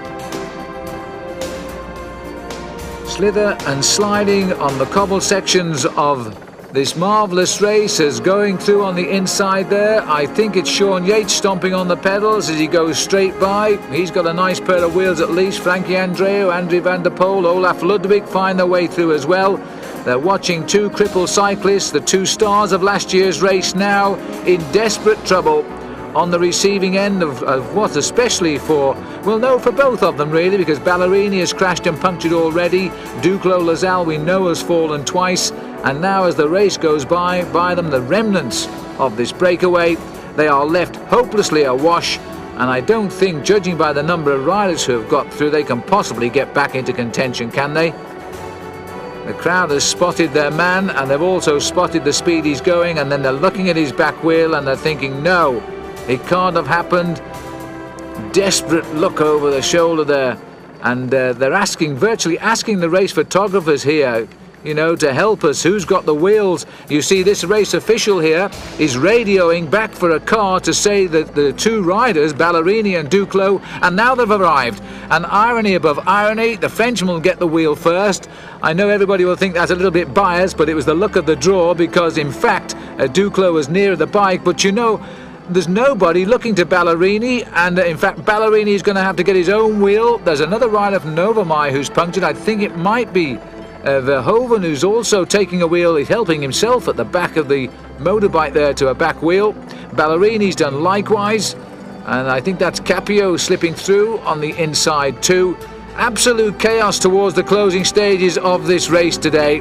Slither and sliding on the cobble sections of this marvellous race as going through on the inside there. I think it's Sean Yates stomping on the pedals as he goes straight by. He's got a nice pair of wheels at least. Frankie Andreu, André van der Poel, Olaf Ludwig find their way through as well. They're watching two crippled cyclists, the two stars of last year's race, now in desperate trouble. On the receiving end of what, especially for, well, no, for both of them really, because Ballerini has crashed and punctured already. Duclos-Lassalle we know has fallen twice, and now as the race goes by them, the remnants of this breakaway, they are left hopelessly awash, and I don't think, judging by the number of riders who have got through, they can possibly get back into contention, can they? The crowd has spotted their man, and they've also spotted the speed he's going, and then they're looking at his back wheel and they're thinking, no, it can't have happened. Desperate look over the shoulder there, and they're virtually asking the race photographers here, you know, to help us. Who's got the wheels? You see, this race official here is radioing back for a car to say that the two riders, Ballerini and Duclos, and now they've arrived. And irony above irony, the Frenchman will get the wheel first. I know everybody will think that's a little bit biased, but it was the luck of the draw, because in fact Duclos was nearer the bike. But you know, there's nobody looking to Ballerini, and in fact Ballerini is going to have to get his own wheel. There's another rider from Novamai who's punctured. I think it might be Verhoeven, who's also taking a wheel. He's helping himself at the back of the motorbike there to a back wheel. Ballerini's done likewise, and I think that's Capio slipping through on the inside too. Absolute chaos towards the closing stages of this race today.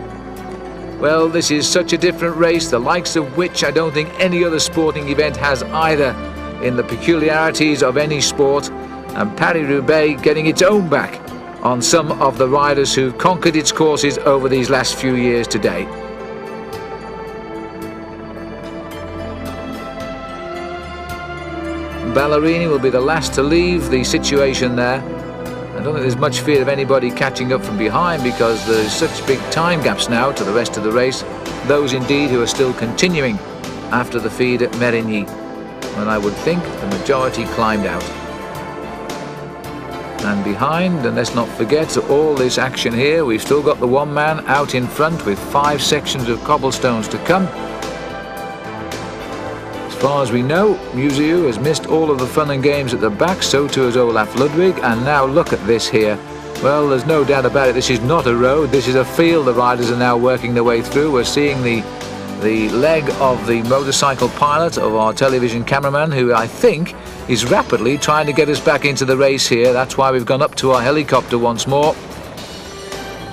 Well, this is such a different race, the likes of which I don't think any other sporting event has either, in the peculiarities of any sport, and Paris Roubaix getting its own back on some of the riders who've conquered its courses over these last few years today. Ballerini will be the last to leave the situation there. I don't think there's much fear of anybody catching up from behind because there's such big time gaps now to the rest of the race. Those indeed who are still continuing after the feed at Mérigny. And I would think the majority climbed out. And behind, and let's not forget all this action here, we've still got the one man out in front with 5 sections of cobblestones to come. As far as we know, Museu has missed all of the fun and games at the back, so too has Olaf Ludwig, and now look at this here. Well, there's no doubt about it, this is not a road, this is a field the riders are now working their way through. We're seeing the leg of the motorcycle pilot, of our television cameraman, who I think is rapidly trying to get us back into the race here. That's why we've gone up to our helicopter once more.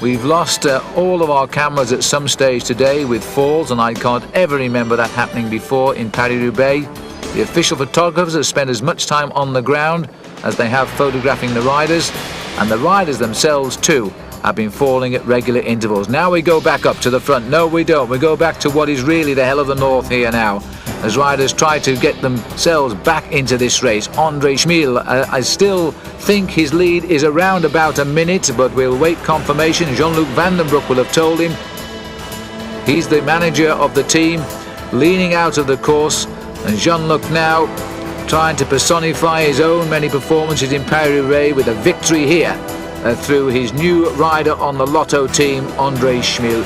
We've lost all of our cameras at some stage today with falls, and I can't ever remember that happening before in Paris-Roubaix. The official photographers have spent as much time on the ground as they have photographing the riders, and the riders themselves too have been falling at regular intervals. Now we go back up to the front. No, we don't. We go back to what is really the hell of the north here now, as riders try to get themselves back into this race. Andre Schmil, I still think his lead is around about a minute, but we'll wait confirmation. Jean-Luc Vandenbroek will have told him. He's the manager of the team, leaning out of the course, and Jean-Luc now trying to personify his own many performances in Paris-Roubaix with a victory here through his new rider on the Lotto team, Andre Schmil.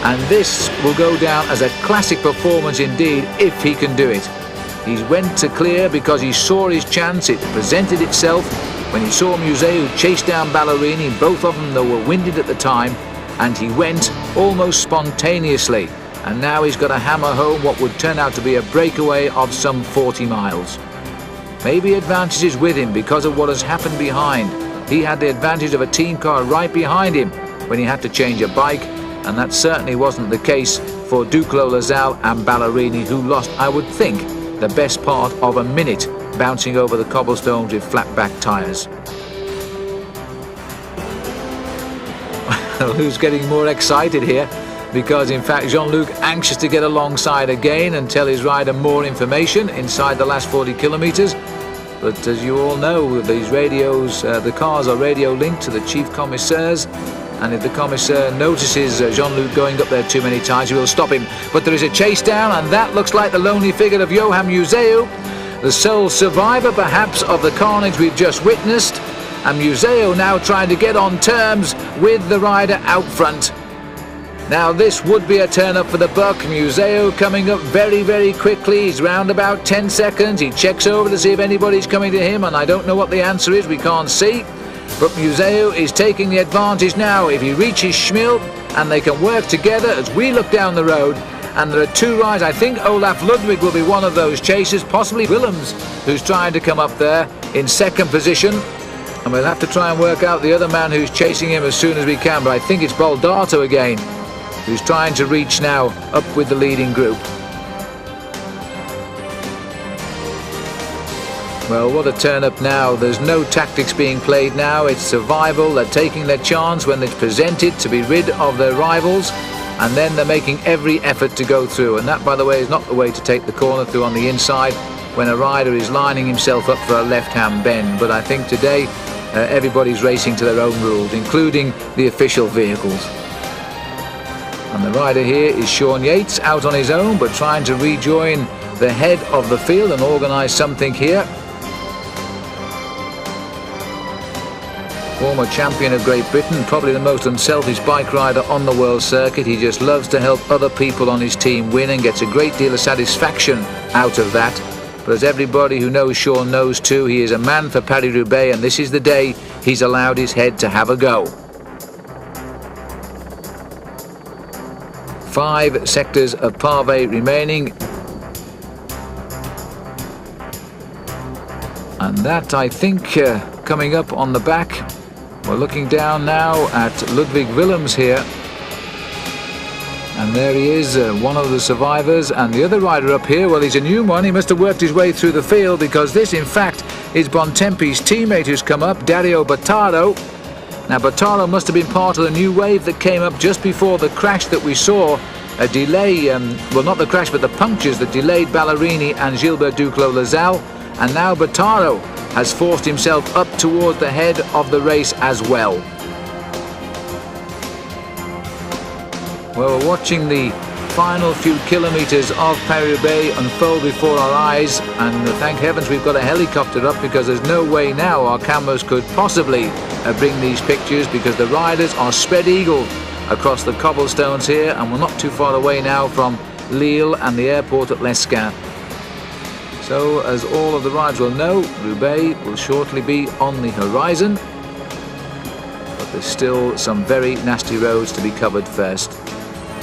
And this will go down as a classic performance indeed, if he can do it. He went to clear because he saw his chance, it presented itself when he saw Museu chase down Ballerini. Both of them, though, were winded at the time, and he went almost spontaneously. And now he's got to hammer home what would turn out to be a breakaway of some 40 miles. Maybe advantage is with him because of what has happened behind. He had the advantage of a team car right behind him when he had to change a bike, and that certainly wasn't the case for Duclos, Lasalle and Ballerini, who lost, I would think, the best part of a minute bouncing over the cobblestones with flat back tyres. Who's getting more excited here? Because in fact Jean-Luc anxious to get alongside again and tell his rider more information inside the last 40 kilometres. But as you all know, with these radios, the cars are radio linked to the chief commissaires, and if the commissaire notices Jean-Luc going up there too many times, he will stop him. But there is a chase down, and that looks like the lonely figure of Johan Museu, the sole survivor perhaps of the carnage we've just witnessed, and Museu now trying to get on terms with the rider out front. Now this would be a turn up for the buck. Museu coming up very, very quickly. He's round about 10 seconds. He checks over to see if anybody's coming to him, and I don't know what the answer is. We can't see. But Museu is taking the advantage now. If he reaches Schmil, and they can work together as we look down the road, and there are 2 riders. I think Olaf Ludwig will be one of those chasers, possibly Willems, who's trying to come up there in second position. And we'll have to try and work out the other man who's chasing him as soon as we can. But I think it's Baldato again, who's trying to reach now up with the leading group. Well, what a turn up now. There's no tactics being played now. It's survival. They're taking their chance when it's presented to be rid of their rivals, and then they're making every effort to go through. And that, by the way, is not the way to take the corner through on the inside when a rider is lining himself up for a left-hand bend. But I think today everybody's racing to their own rules, including the official vehicles. And the rider here is Sean Yates, out on his own, but trying to rejoin the head of the field and organise something here. Former champion of Great Britain, probably the most unselfish bike rider on the world circuit. He just loves to help other people on his team win and gets a great deal of satisfaction out of that. But as everybody who knows Sean knows too, he is a man for Paris-Roubaix, and this is the day he's allowed his head to have a go. 5 sectors of pavé remaining, and that, I think, coming up on the back. We're looking down now at Ludwig Willems here. And there he is, one of the survivors, and the other rider up here, well, he's a new one. He must have worked his way through the field, because this, in fact, is Bontempi's teammate who's come up, Dario Bottaro. Now, Bottaro must have been part of the new wave that came up just before the crash that we saw, a delay, well, not the crash, but the punctures that delayed Ballerini and Gilbert Duclos-Lassalle. And now Bottaro has forced himself up towards the head of the race as well. Well, we're watching the final few kilometres of Paris Roubaix unfold before our eyes, and thank heavens we've got a helicopter up, because there's no way now our cameras could possibly bring these pictures, because the riders are spread-eagled across the cobblestones here, and we're not too far away now from Lille and the airport at Lescun. So, as all of the riders will know, Roubaix will shortly be on the horizon, but there's still some very nasty roads to be covered first.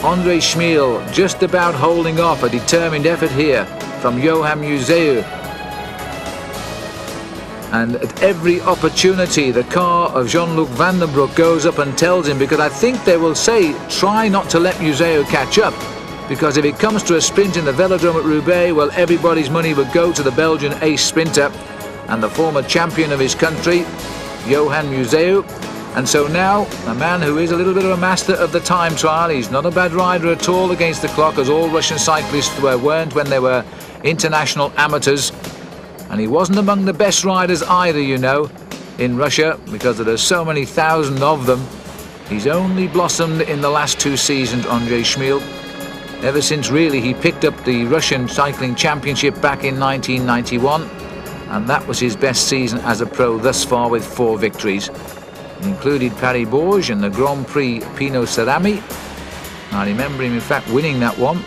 André Schmiel just about holding off a determined effort here from Johan Museeuw. And at every opportunity, the car of Jean-Luc Van den Broek goes up and tells him, because I think they will say, try not to let Museeuw catch up, because if it comes to a sprint in the Velodrome at Roubaix, well, everybody's money would go to the Belgian ace sprinter and the former champion of his country, Johan Museeuw. And so now, a man who is a little bit of a master of the time trial, he's not a bad rider at all against the clock, as all Russian cyclists weren't when they were international amateurs. And he wasn't among the best riders either, you know, in Russia, because there are so many thousand of them. He's only blossomed in the last 2 seasons, André Schmiel. Ever since, really, he picked up the Russian Cycling Championship back in 1991, and that was his best season as a pro thus far, with 4 victories. It included Paris-Bourges and the Grand Prix Pinot-Cerami. I remember him, in fact, winning that one.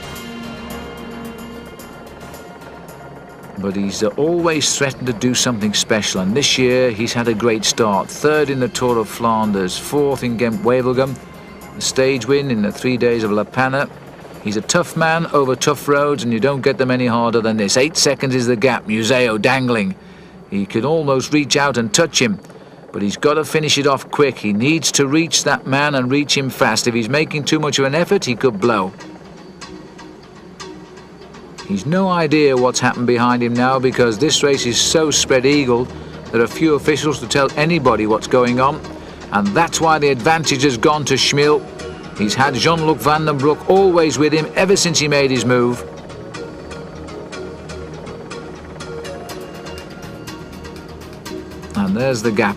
But he's always threatened to do something special, and this year he's had a great start. 3rd in the Tour of Flanders, 4th in Ghent-Wevelgem, a stage win in the 3 days of La Panne. He's a tough man over tough roads, and you don't get them any harder than this. 8 seconds is the gap, Museeuw dangling. He could almost reach out and touch him, but he's got to finish it off quick. He needs to reach that man and reach him fast. If he's making too much of an effort, he could blow. He's no idea what's happened behind him now, because this race is so spread-eagled. There are few officials to tell anybody what's going on, and that's why the advantage has gone to Schmiel. He's had Jean-Luc Van den Broek always with him ever since he made his move. And there's the gap.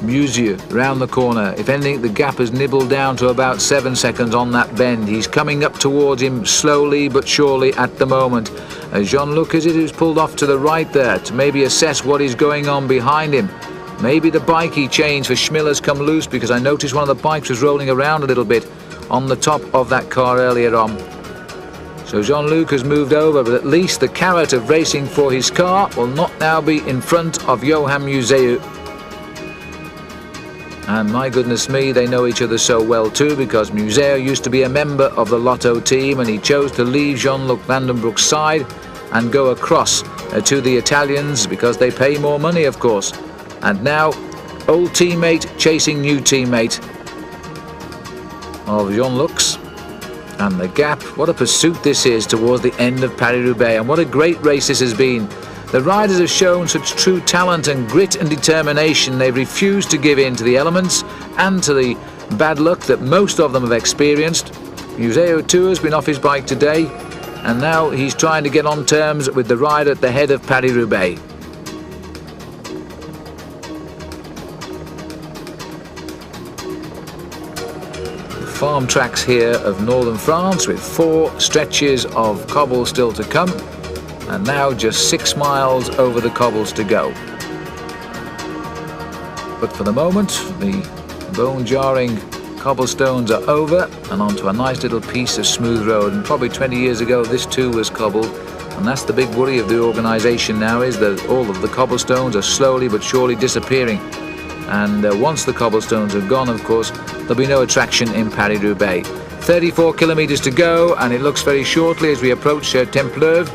Museeuw round the corner. If anything, the gap has nibbled down to about 7 seconds on that bend. He's coming up towards him slowly but surely at the moment. Jean-Luc is it who's pulled off to the right there to maybe assess what is going on behind him. Maybe the bike he changed for Schmiel has come loose, because I noticed one of the bikes was rolling around a little bit on the top of that car earlier on. So Jean-Luc has moved over, but at least the carrot of racing for his car will not now be in front of Johan Museeuw. And my goodness me, they know each other so well too, because Museeuw used to be a member of the Lotto team, and he chose to leave Jean-Luc Van den Broek's side and go across to the Italians, because they pay more money, of course. And now, old teammate chasing new teammate of Jean-Luc's. And the gap, what a pursuit this is towards the end of Paris-Roubaix, and what a great race this has been. The riders have shown such true talent and grit and determination. They've refused to give in to the elements and to the bad luck that most of them have experienced. Museeuw too has been off his bike today, and now he's trying to get on terms with the rider at the head of Paris-Roubaix. Farm tracks here of northern France, with 4 stretches of cobble still to come, and now just 6 miles over the cobbles to go. But for the moment, the bone-jarring cobblestones are over and onto a nice little piece of smooth road. And probably 20 years ago this too was cobbled, and that's the big worry of the organisation now, is that all of the cobblestones are slowly but surely disappearing. And once the cobblestones are gone, of course, there'll be no attraction in Paris-Roubaix. 34 kilometres to go, and it looks very shortly as we approach Templeuve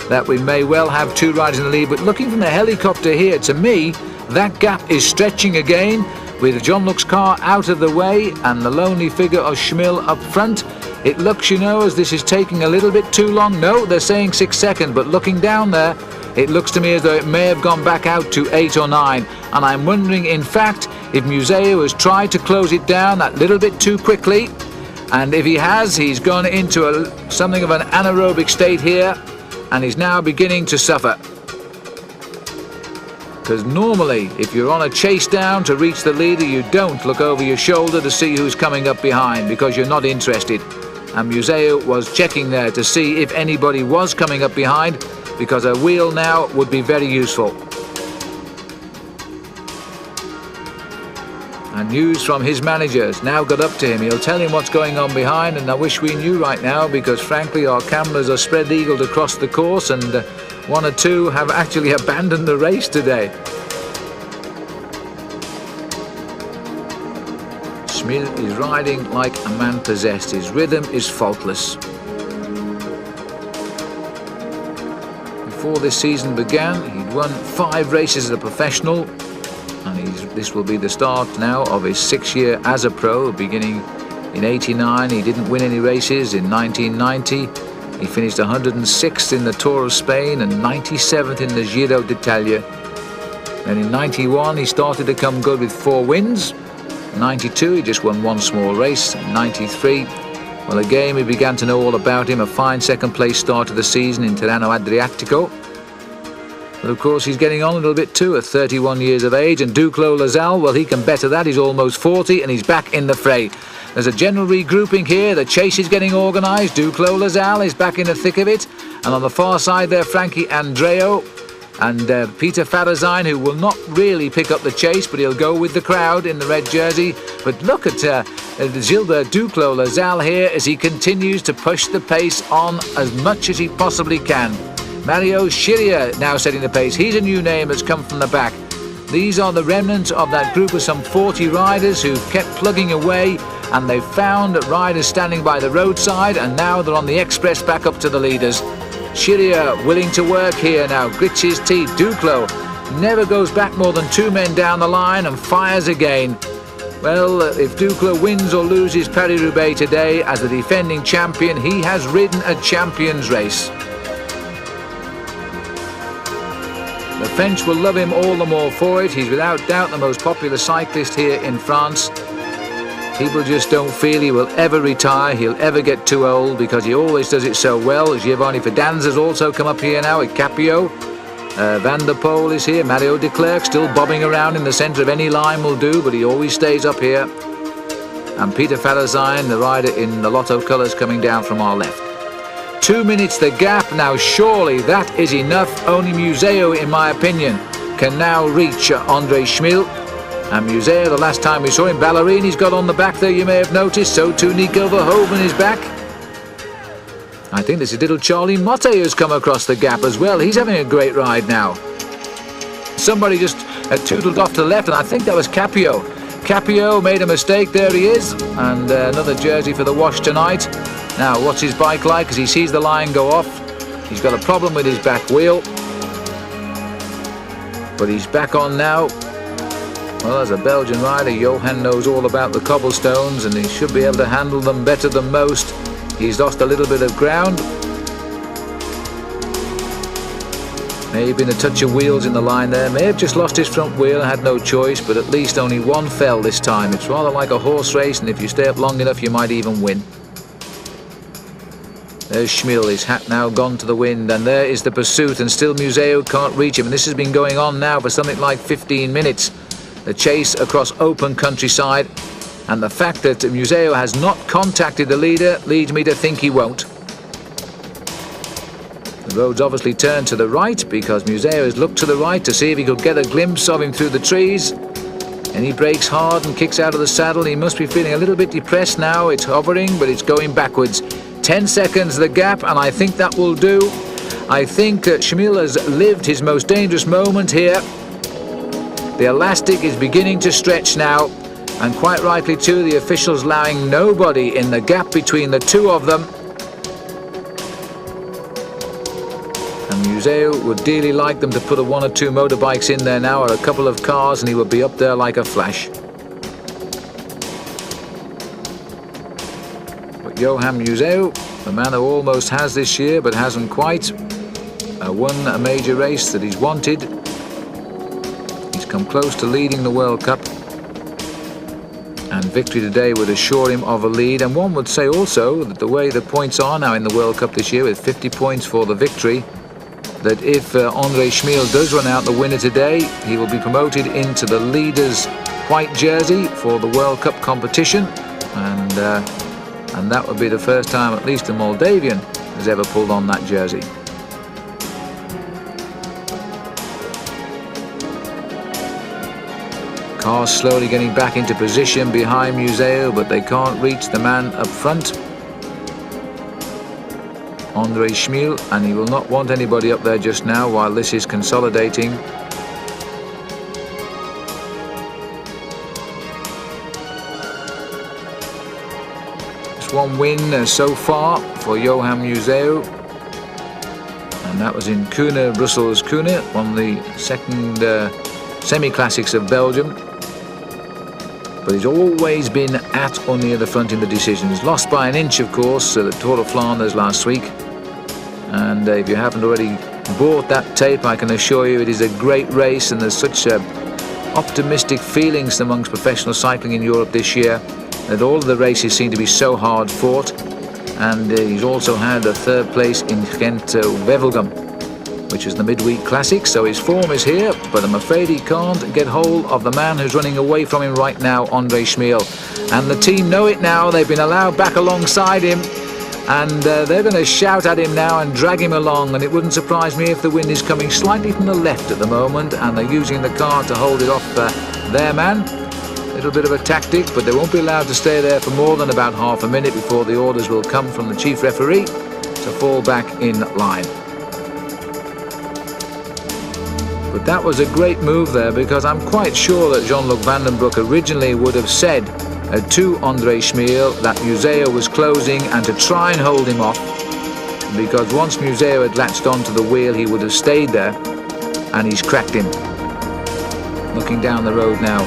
that we may well have 2 riders in the lead. But looking from the helicopter here, to me, that gap is stretching again. With Jean-Luc's car out of the way and the lonely figure of Schmil up front, it looks, you know, as this is taking a little bit too long. No, they're saying 6 seconds, but looking down there, it looks to me as though it may have gone back out to 8 or 9. And I'm wondering, in fact, if Museo has tried to close it down that little bit too quickly. And if he has, he's gone into something of an anaerobic state here, and he's now beginning to suffer. Because normally, if you're on a chase down to reach the leader, you don't look over your shoulder to see who's coming up behind, because you're not interested. And Museo was checking there to see if anybody was coming up behind, because a wheel now would be very useful. And news from his manager has now got up to him. He'll tell him what's going on behind, and I wish we knew right now, because frankly our cameras are spread-eagled across the course, and one or two have actually abandoned the race today. Schmil is riding like a man possessed. His rhythm is faultless. Before this season began, he'd won 5 races as a professional, and this will be the start now of his 6th year as a pro. Beginning in '89, he didn't win any races. In 1990, he finished 106th in the Tour of Spain and 97th in the Giro d'Italia. Then in '91, he started to come good with 4 wins. 92, he just won 1 small race. 93, well, again, we began to know all about him. A fine second-place start of the season in Tirreno Adriatico. But of course, he's getting on a little bit too, at 31 years of age. And Duclos Lasalle, well, he can better that. He's almost 40, and he's back in the fray. There's a general regrouping here. The chase is getting organised. Duclos Lasalle is back in the thick of it. And on the far side there, Frankie Andreu and Peter Farazijn, who will not really pick up the chase, but he'll go with the crowd in the red jersey. But look at Gilbert Duclos Lasalle here as he continues to push the pace on as much as he possibly can. Mario Scirea now setting the pace. He's a new name that's come from the back. These are the remnants of that group of some 40 riders who kept plugging away, and they found riders standing by the roadside, and now they're on the express back up to the leaders. Scirea willing to work here now, grits his teeth. Duclos never goes back more than 2 men down the line and fires again. Well, if Duclos wins or loses Paris Roubaix today as the defending champion, he has ridden a champion's race. The French will love him all the more for it. He's without doubt the most popular cyclist here in France. People just don't feel he will ever retire, he'll ever get too old, because he always does it so well. Giovanni Fidanza's also come up here now at Capio. Van der Poel is here. Mario de Klerk still bobbing around in the centre of any line will do, but he always stays up here. And Peter Farazijn, the rider in the Lotto colours, coming down from our left. 2 minutes the gap. Now surely that is enough. Only Museo, in my opinion, can now reach André Schmil. And Museo, the last time we saw him, Ballerini's got on the back there, you may have noticed. So too Nico Verhoeven is back. I think this is little Charlie Motte who's come across the gap as well. He's having a great ride now. Somebody just tootled off to the left, and I think that was Capio. Capio made a mistake. There he is. And another jersey for the wash tonight. Now, what's his bike like as he sees the line go off? He's got a problem with his back wheel. But he's back on now. Well, as a Belgian rider, Johan knows all about the cobblestones, and he should be able to handle them better than most. He's lost a little bit of ground. May have been a touch of wheels in the line there. May have just lost his front wheel and had no choice, but at least only one fell this time. It's rather like a horse race, and if you stay up long enough, you might even win. There's Schmil, his hat now gone to the wind, and there is the pursuit, and still Museo can't reach him. And this has been going on now for something like 15 minutes. The chase across open countryside, and the fact that Museo has not contacted the leader leads me to think he won't. The road's obviously turned to the right, because Museo has looked to the right to see if he could get a glimpse of him through the trees. And he brakes hard and kicks out of the saddle. He must be feeling a little bit depressed now. It's hovering, but it's going backwards. 10 seconds the gap, and I think that will do. I think Schmil has lived his most dangerous moment here. The elastic is beginning to stretch now, and quite rightly too, the officials allowing nobody in the gap between the two of them. And Museo would dearly like them to put 1 or 2 motorbikes in there now, or a couple of cars, and he would be up there like a flash. Johan Museeuw, the man who almost has this year but hasn't quite won a major race that he's wanted. He's come close to leading the World Cup, and victory today would assure him of a lead. And one would say also that the way the points are now in the World Cup this year, with 50 points for the victory, that if André Schmiel does run out the winner today, he will be promoted into the leader's white jersey for the World Cup competition, and that would be the first time at least a Moldavian has ever pulled on that jersey. Cars slowly getting back into position behind Museeuw, but they can't reach the man up front, André Schmiel, and he will not want anybody up there just now while this is consolidating. Just one win so far for Johan Museeuw, and that was in Kuurne, Brussels-Kuurne, one of the second semi-classics of Belgium. But he's always been at or near the front in the decisions. Lost by an inch, of course, at the Tour de Flanders last week. And if you haven't already bought that tape, I can assure you it is a great race, and there's such optimistic feelings amongst professional cycling in Europe this year that all of the races seem to be so hard fought. And he's also had a third place in Gent-Wevelgem, which is the midweek classic, so his form is here, but I'm afraid he can't get hold of the man who's running away from him right now, André Schmiel. And the team know it now. They've been allowed back alongside him, and they're going to shout at him now and drag him along, and it wouldn't surprise me if the wind is coming slightly from the left at the moment, and they're using the car to hold it off their man. A little bit of a tactic, but they won't be allowed to stay there for more than about half a minute before the orders will come from the chief referee to fall back in line. But that was a great move there, because I'm quite sure that Jean-Luc Van den Broek originally would have said to André Schmiel that Museeuw was closing and to try and hold him off, because once Museeuw had latched onto the wheel he would have stayed there, and he's cracked him. Looking down the road now,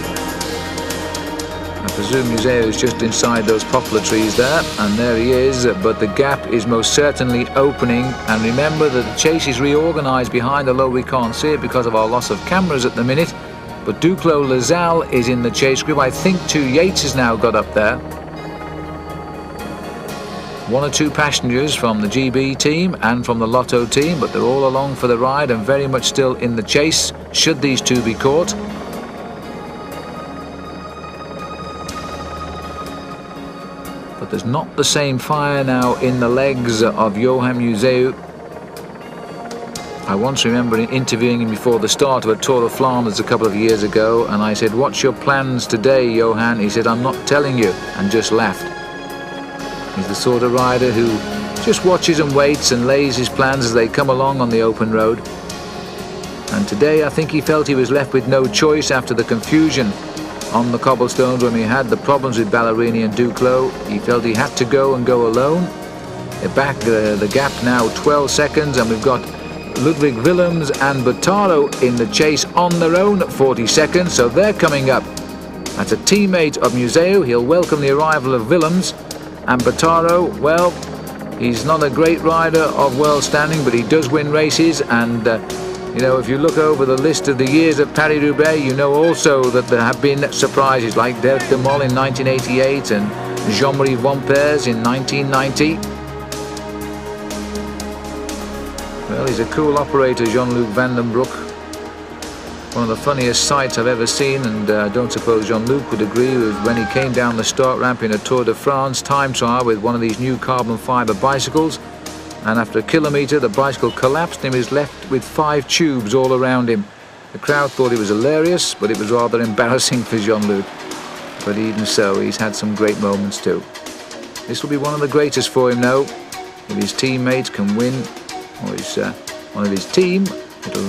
I presume Museeuw is just inside those poplar trees there, and there he is, but the gap is most certainly opening. And remember that the chase is reorganised behind, although we can't see it because of our loss of cameras at the minute. But Duclos Lasalle is in the chase group. I think 2 Yates has now got up there. 1 or 2 passengers from the GB team and from the Lotto team, but they're all along for the ride and very much still in the chase, should these two be caught. But there's not the same fire now in the legs of Johan Museeuw. I once remember interviewing him before the start of a Tour de Flanders a couple of years ago, and I said, "What's your plans today, Johan?" He said, "I'm not telling you," and just laughed. He's the sort of rider who just watches and waits and lays his plans as they come along on the open road. And today I think he felt he was left with no choice after the confusion on the cobblestones when we had the problems with Ballerini and Duclos. He felt he had to go and go alone. Back the gap now 12 seconds, and we've got Ludwig Willems and Bottaro in the chase on their own at 40 seconds, so they're coming up. That's a teammate of Museeuw. He'll welcome the arrival of Willems. And Bottaro, well, he's not a great rider of world standing, but he does win races, and you know, if you look over the list of the years of Paris Roubaix, you know also that there have been surprises like Dirk de Mol in 1988 and Jean-Marie Vampers in 1990. Well, he's a cool operator, Jean-Luc Van den Broek. One of the funniest sights I've ever seen, and I don't suppose Jean-Luc would agree, with when he came down the start ramp in a Tour de France time trial with one of these new carbon fibre bicycles, and after a kilometre the bicycle collapsed and he was left with 5 tubes all around him. The crowd thought it was hilarious, but it was rather embarrassing for Jean-Luc. But even so, he's had some great moments too. This will be one of the greatest for him now. If his teammates can win, or one of his team, it'll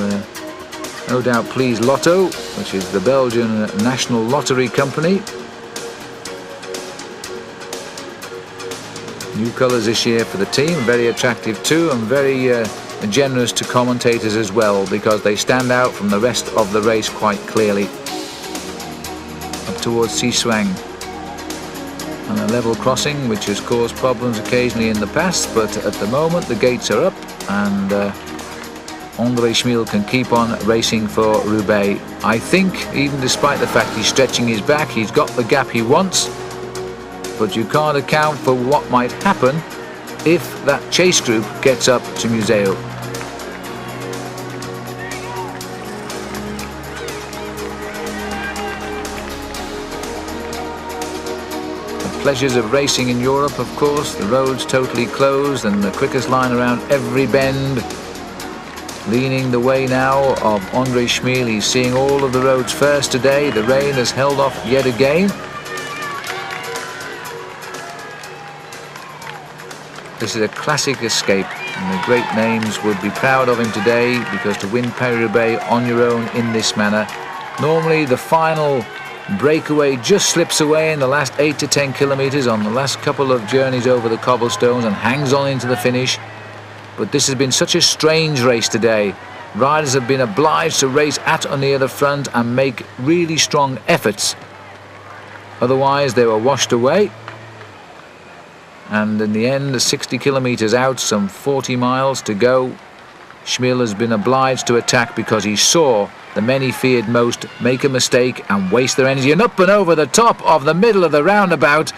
no doubt please Lotto, which is the Belgian national lottery company. New colours this year for the team, very attractive too, and very generous to commentators as well, because they stand out from the rest of the race quite clearly. Up towards Siswang. and a level crossing which has caused problems occasionally in the past, but at the moment the gates are up and André Schmil can keep on racing for Roubaix. I think, even despite the fact he's stretching his back, he's got the gap he wants, but you can't account for what might happen if that chase group gets up to Museo. The pleasures of racing in Europe, of course, the roads totally closed and the quickest line around every bend. Leaning the way now of André Schmil. He's seeing all of the roads first today. The rain has held off yet again. This is a classic escape, and the great names would be proud of him today, because to win Paris-Roubaix on your own in this manner, normally the final breakaway just slips away in the last 8 to 10 kilometers on the last couple of journeys over the cobblestones and hangs on into the finish. But this has been such a strange race today. Riders have been obliged to race at or near the front and make really strong efforts. Otherwise they were washed away. And in the end, 60 kilometers out, some 40 miles to go, Schmil has been obliged to attack because he saw the men he feared most make a mistake and waste their energy. And up and over the top of the middle of the roundabout.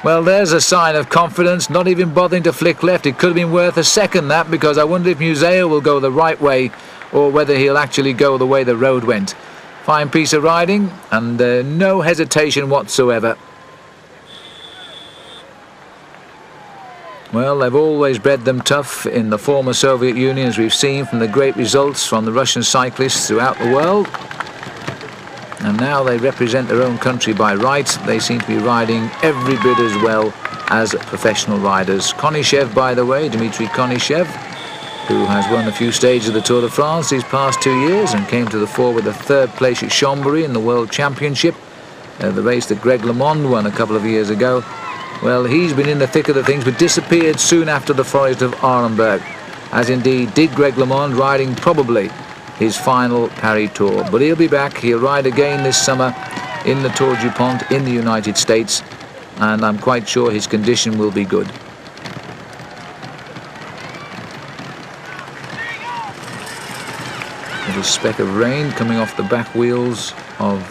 Well, there's a sign of confidence, not even bothering to flick left. It could have been worth a second, that, because I wonder if Museo will go the right way or whether he'll actually go the way the road went. Fine piece of riding and no hesitation whatsoever. Well, they've always bred them tough in the former Soviet Union, as we've seen from the great results from the Russian cyclists throughout the world. And now they represent their own country by right. They seem to be riding every bit as well as professional riders. Konishev, by the way, Dmitry Konishev, who has won a few stages of the Tour de France these past 2 years and came to the fore with a third place at Chambéry in the World Championship, the race that Greg LeMond won a couple of years ago. Well, he's been in the thick of the things, but disappeared soon after the Forest of Arenberg, as indeed did Greg LeMond, riding probably his final Paris Tour. But he'll be back. He'll ride again this summer in the Tour du Pont in the United States, and I'm quite sure his condition will be good. Little speck of rain coming off the back wheels of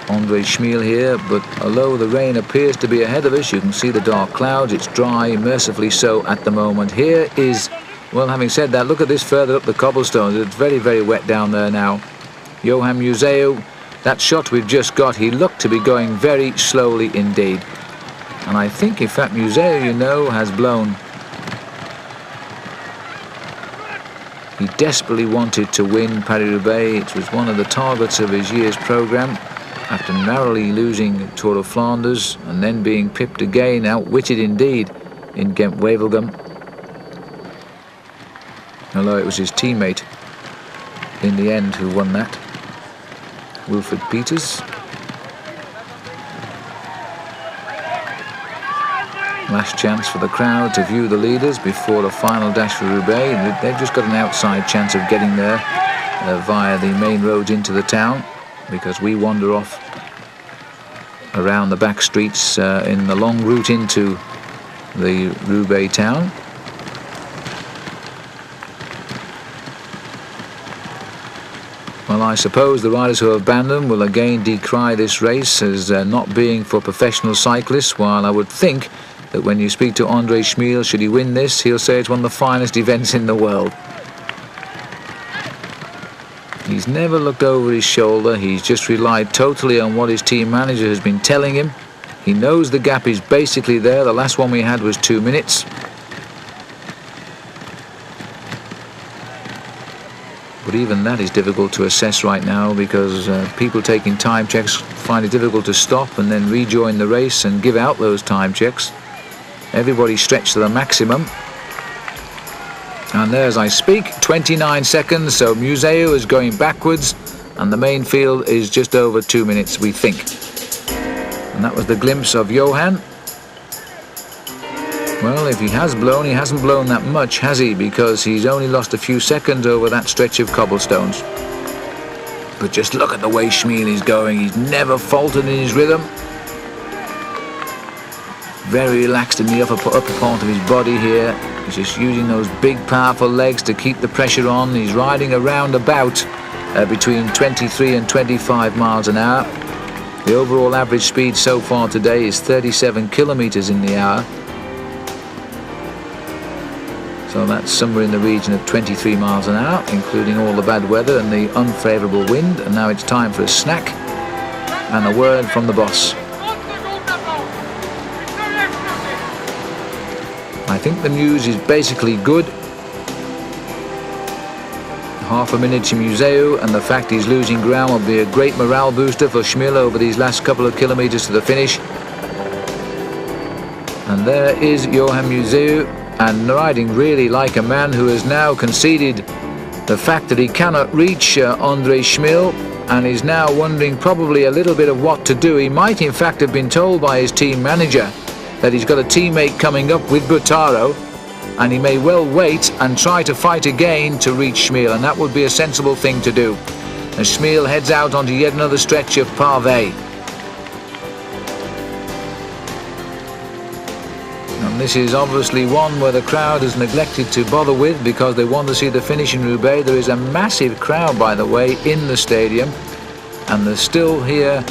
André Schmil here, but although the rain appears to be ahead of us, you can see the dark clouds. It's dry, mercifully so at the moment. Here is, well, having said that, look at this further up the cobblestones. It's very, very wet down there now. Johan Museo, that shot we've just got, he looked to be going very slowly indeed. And I think, in fact, Museo, you know, has blown. He desperately wanted to win Paris-Roubaix. It was one of the targets of his year's programme. After narrowly losing Tour of Flanders and then being pipped again, outwitted indeed, in Ghent-Wevelgem. Although it was his teammate in the end who won that, Wilfred Peters. Last chance for the crowd to view the leaders before the final dash for Roubaix. They've just got an outside chance of getting there via the main roads into the town, because we wander off around the back streets in the long route into the Roubaix town. Well, I suppose the riders who have banned them will again decry this race as not being for professional cyclists, while I would think that when you speak to André Schmil, should he win this, he'll say it's one of the finest events in the world. He's never looked over his shoulder. He's just relied totally on what his team manager has been telling him. He knows the gap is basically there. The last one we had was 2 minutes. But even that is difficult to assess right now, because people taking time checks find it difficult to stop and then rejoin the race and give out those time checks. Everybody stretched to the maximum. And there, as I speak, 29 seconds, so Museo is going backwards, and the main field is just over 2 minutes, we think. And that was the glimpse of Johan. Well, if he has blown, he hasn't blown that much, has he? Because he's only lost a few seconds over that stretch of cobblestones. But just look at the way Schmil is going. He's never faltered in his rhythm. very relaxed in the upper part of his body here. He's just using those big powerful legs to keep the pressure on. He's riding around about between 23 and 25 miles an hour. The overall average speed so far today is 37 kilometers in the hour. So that's somewhere in the region of 23 miles an hour, including all the bad weather and the unfavourable wind. And now it's time for a snack and a word from the boss. I think the news is basically good. Half a minute to Museu, and the fact he's losing ground will be a great morale booster for Schmil over these last couple of kilometres to the finish. And there is Johan Museu, and riding really like a man who has now conceded the fact that he cannot reach André Schmil, and is now wondering probably a little bit of what to do. He might in fact have been told by his team manager that he's got a teammate coming up with Bottaro, and he may well wait and try to fight again to reach Schmil, and that would be a sensible thing to do. As Schmil heads out onto yet another stretch of pavé. And this is obviously one where the crowd has neglected to bother with because they want to see the finish in Roubaix. There is a massive crowd, by the way, in the stadium, and there's still here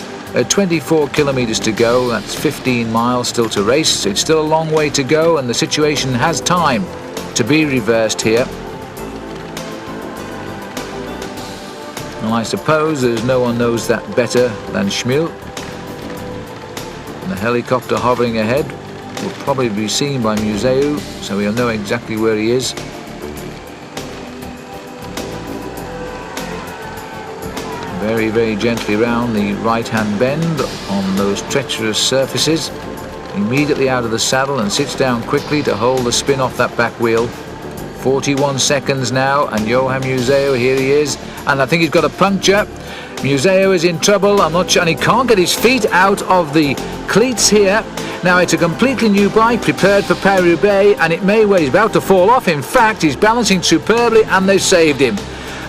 24 kilometers to go. That's 15 miles still to race. It's still a long way to go, and the situation has time to be reversed here. Well, I suppose there's no one knows that better than Schmil. And the helicopter hovering ahead will probably be seen by Museu, so we'll know exactly where he is. Very, very gently round the right-hand bend on those treacherous surfaces. Immediately out of the saddle and sits down quickly to hold the spin off that back wheel. 41 seconds now, and Johan Museu, here he is, and I think he's got a puncture. Museu is in trouble, I'm not sure, and he can't get his feet out of the cleats here. Now it's a completely new bike prepared for Paris Roubaix, and it may well, he's about to fall off. In fact, he's balancing superbly, and they've saved him.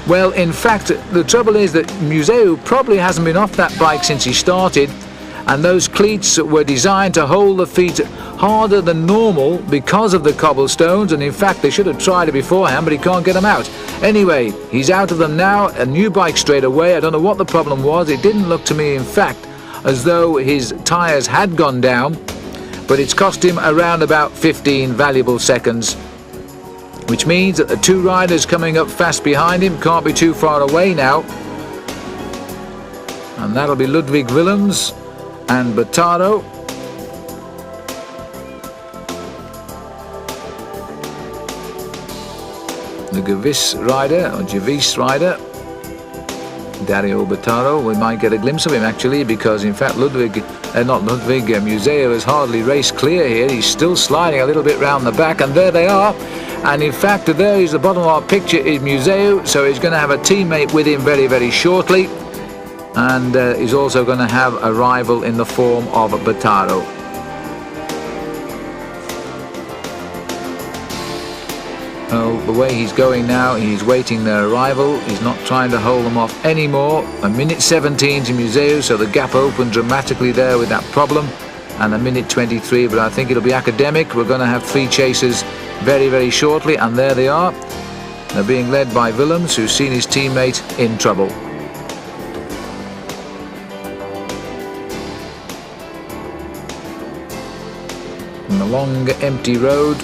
Well, in fact, the trouble is that Museu probably hasn't been off that bike since he started, and those cleats were designed to hold the feet harder than normal because of the cobblestones, and in fact they should have tried it beforehand, but he can't get them out. Anyway, he's out of them now, a new bike straight away. I don't know what the problem was. It didn't look to me, in fact, as though his tyres had gone down, but it's cost him around about 15 valuable seconds. Which means that the two riders coming up fast behind him can't be too far away now. And that'll be Ludwig Willems and Bottaro. The Gevis rider, Dario Bottaro. We might get a glimpse of him actually, because in fact Museu has hardly raced clear here. He's still sliding a little bit round the back, and there they are. And in fact, there is the bottom of our picture is Museu, so he's going to have a teammate with him very, very shortly. And he's also going to have a rival in the form of Bottaro. Oh, the way he's going now, he's waiting their arrival. He's not trying to hold them off anymore. A minute 17 to Museu, so the gap opened dramatically there with that problem. And a minute 23, but I think it'll be academic. We're going to have three chasers very, very shortly, and there they are. They're being led by Willems, who's seen his teammate in trouble. And a long, empty road,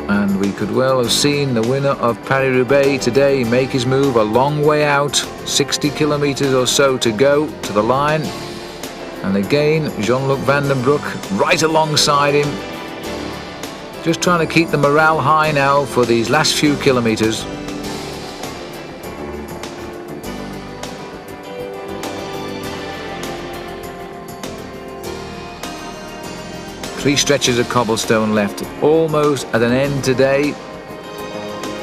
and we could well have seen the winner of Paris Roubaix today make his move a long way out, 60 kilometers or so to go to the line. And again, Jean-Luc Van den Broek right alongside him, just trying to keep the morale high now for these last few kilometers. Three stretches of cobblestone left, almost at an end today.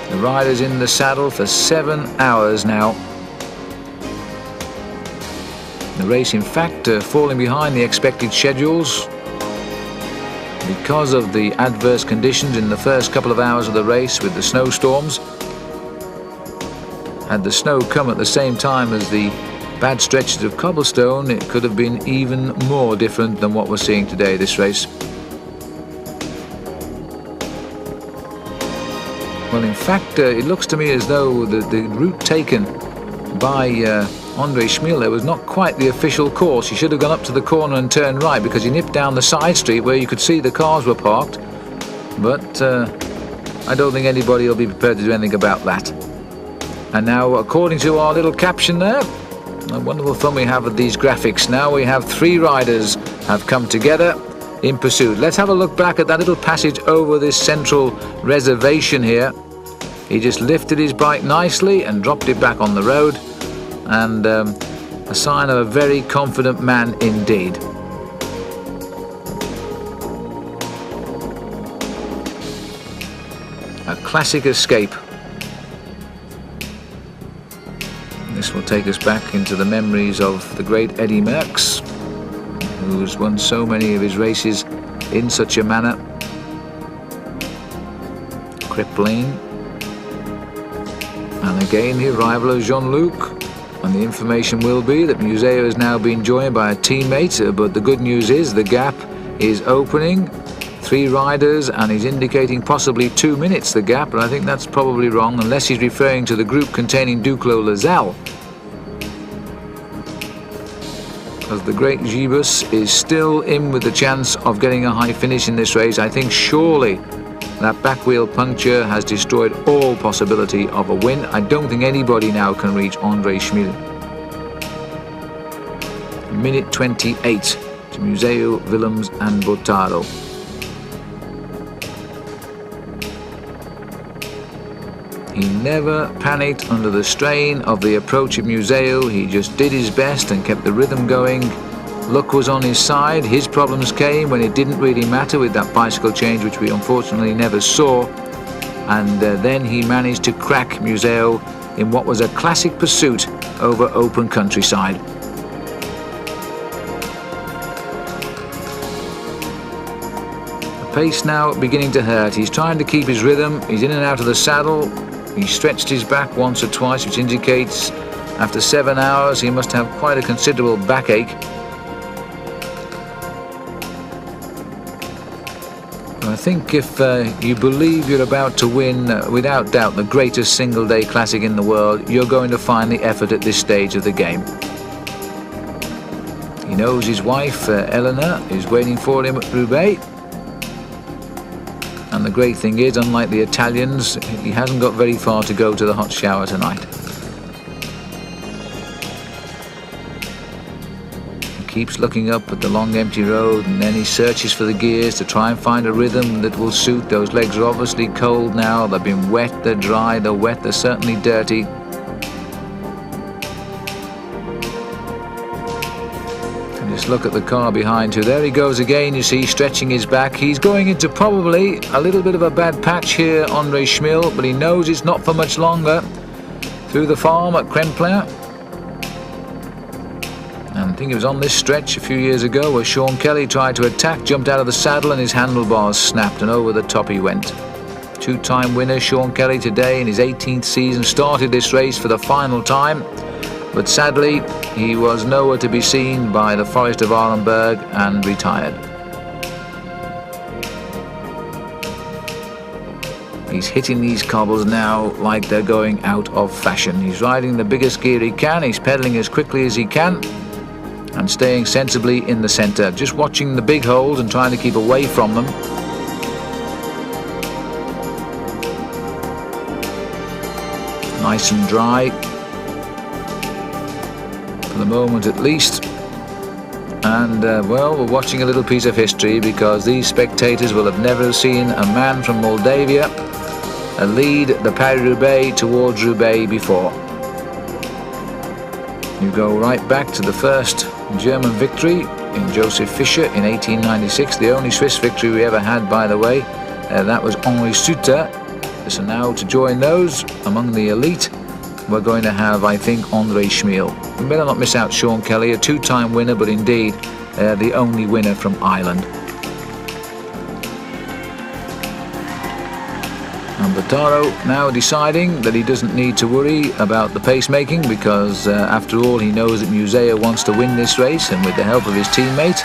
The rider's in the saddle for 7 hours now. The race, in fact, falling behind the expected schedules because of the adverse conditions in the first couple of hours of the race with the snowstorms. Had the snow come at the same time as the bad stretches of cobblestone, it could have been even more different than what we're seeing today, this race. Well, in fact, it looks to me as though the route taken by Andre Schmiele was not quite the official course. He should have gone up to the corner and turned right, because he nipped down the side street where you could see the cars were parked. But I don't think anybody will be prepared to do anything about that. And now, according to our little caption there, a wonderful fun we have with these graphics. Now we have 3 riders have come together in pursuit. Let's have a look back at that little passage over this central reservation here. He just lifted his bike nicely and dropped it back on the road, and a sign of a very confident man indeed. A classic escape. This will take us back into the memories of the great Eddy Merckx, who's won so many of his races in such a manner. Crippling. And again the arrival of Jean-Luc. And the information will be that Museo has now been joined by a teammate, but the good news is the gap is opening. 3 riders, and he's indicating possibly 2 minutes the gap, but I think that's probably wrong, unless he's referring to the group containing Duclos Lasalle. As the great Gibus is still in with the chance of getting a high finish in this race. I think surely that back wheel puncture has destroyed all possibility of a win. I don't think anybody now can reach Andre Schmiele. Minute 28 to Museo, Willems and Bottaro. He never panicked under the strain of the approach of Museo. He just did his best and kept the rhythm going. Luck was on his side. His problems came when it didn't really matter with that bicycle change, which we unfortunately never saw. And then he managed to crack Museo in what was a classic pursuit over open countryside. The pace now beginning to hurt. He's trying to keep his rhythm. He's in and out of the saddle. He stretched his back once or twice, which indicates after 7 hours he must have quite a considerable backache. I think if you believe you're about to win, without doubt, the greatest single-day classic in the world, you're going to find the effort at this stage of the game. He knows his wife, Eleanor, is waiting for him at Roubaix. And the great thing is, unlike the Italians, he hasn't got very far to go to the hot shower tonight. He keeps looking up at the long empty road, and then he searches for the gears to try and find a rhythm that will suit. Those legs are obviously cold now. They've been wet, they're dry, they're wet, they're certainly dirty. Look at the car behind you. There he goes again, you see, stretching his back. He's going into probably a little bit of a bad patch here, Andre Schmiele, but he knows it's not for much longer. Through the farm at Krempler. And I think it was on this stretch a few years ago where Sean Kelly tried to attack, jumped out of the saddle and his handlebars snapped, and over the top he went. 2-time winner Sean Kelly today in his 18th season, started this race for the final time. But sadly, he was nowhere to be seen by the Forest of Arenberg and retired. He's hitting these cobbles now like they're going out of fashion. He's riding the biggest gear he can, he's pedaling as quickly as he can and staying sensibly in the centre, just watching the big holes and trying to keep away from them. Nice and dry. The moment at least, and well, we're watching a little piece of history, because these spectators will have never seen a man from Moldavia lead the Paris Roubaix towards Roubaix before. You go right back to the first German victory in Joseph Fischer in 1896, the only Swiss victory we ever had, by the way. That was Henri Suter. So now to join those among the elite, we're going to have, I think, Andre Schmiele. We better not miss out Sean Kelly, a 2-time winner, but indeed the only winner from Ireland. And Bottaro now deciding that he doesn't need to worry about the pacemaking, because after all he knows that Museo wants to win this race, and with the help of his teammate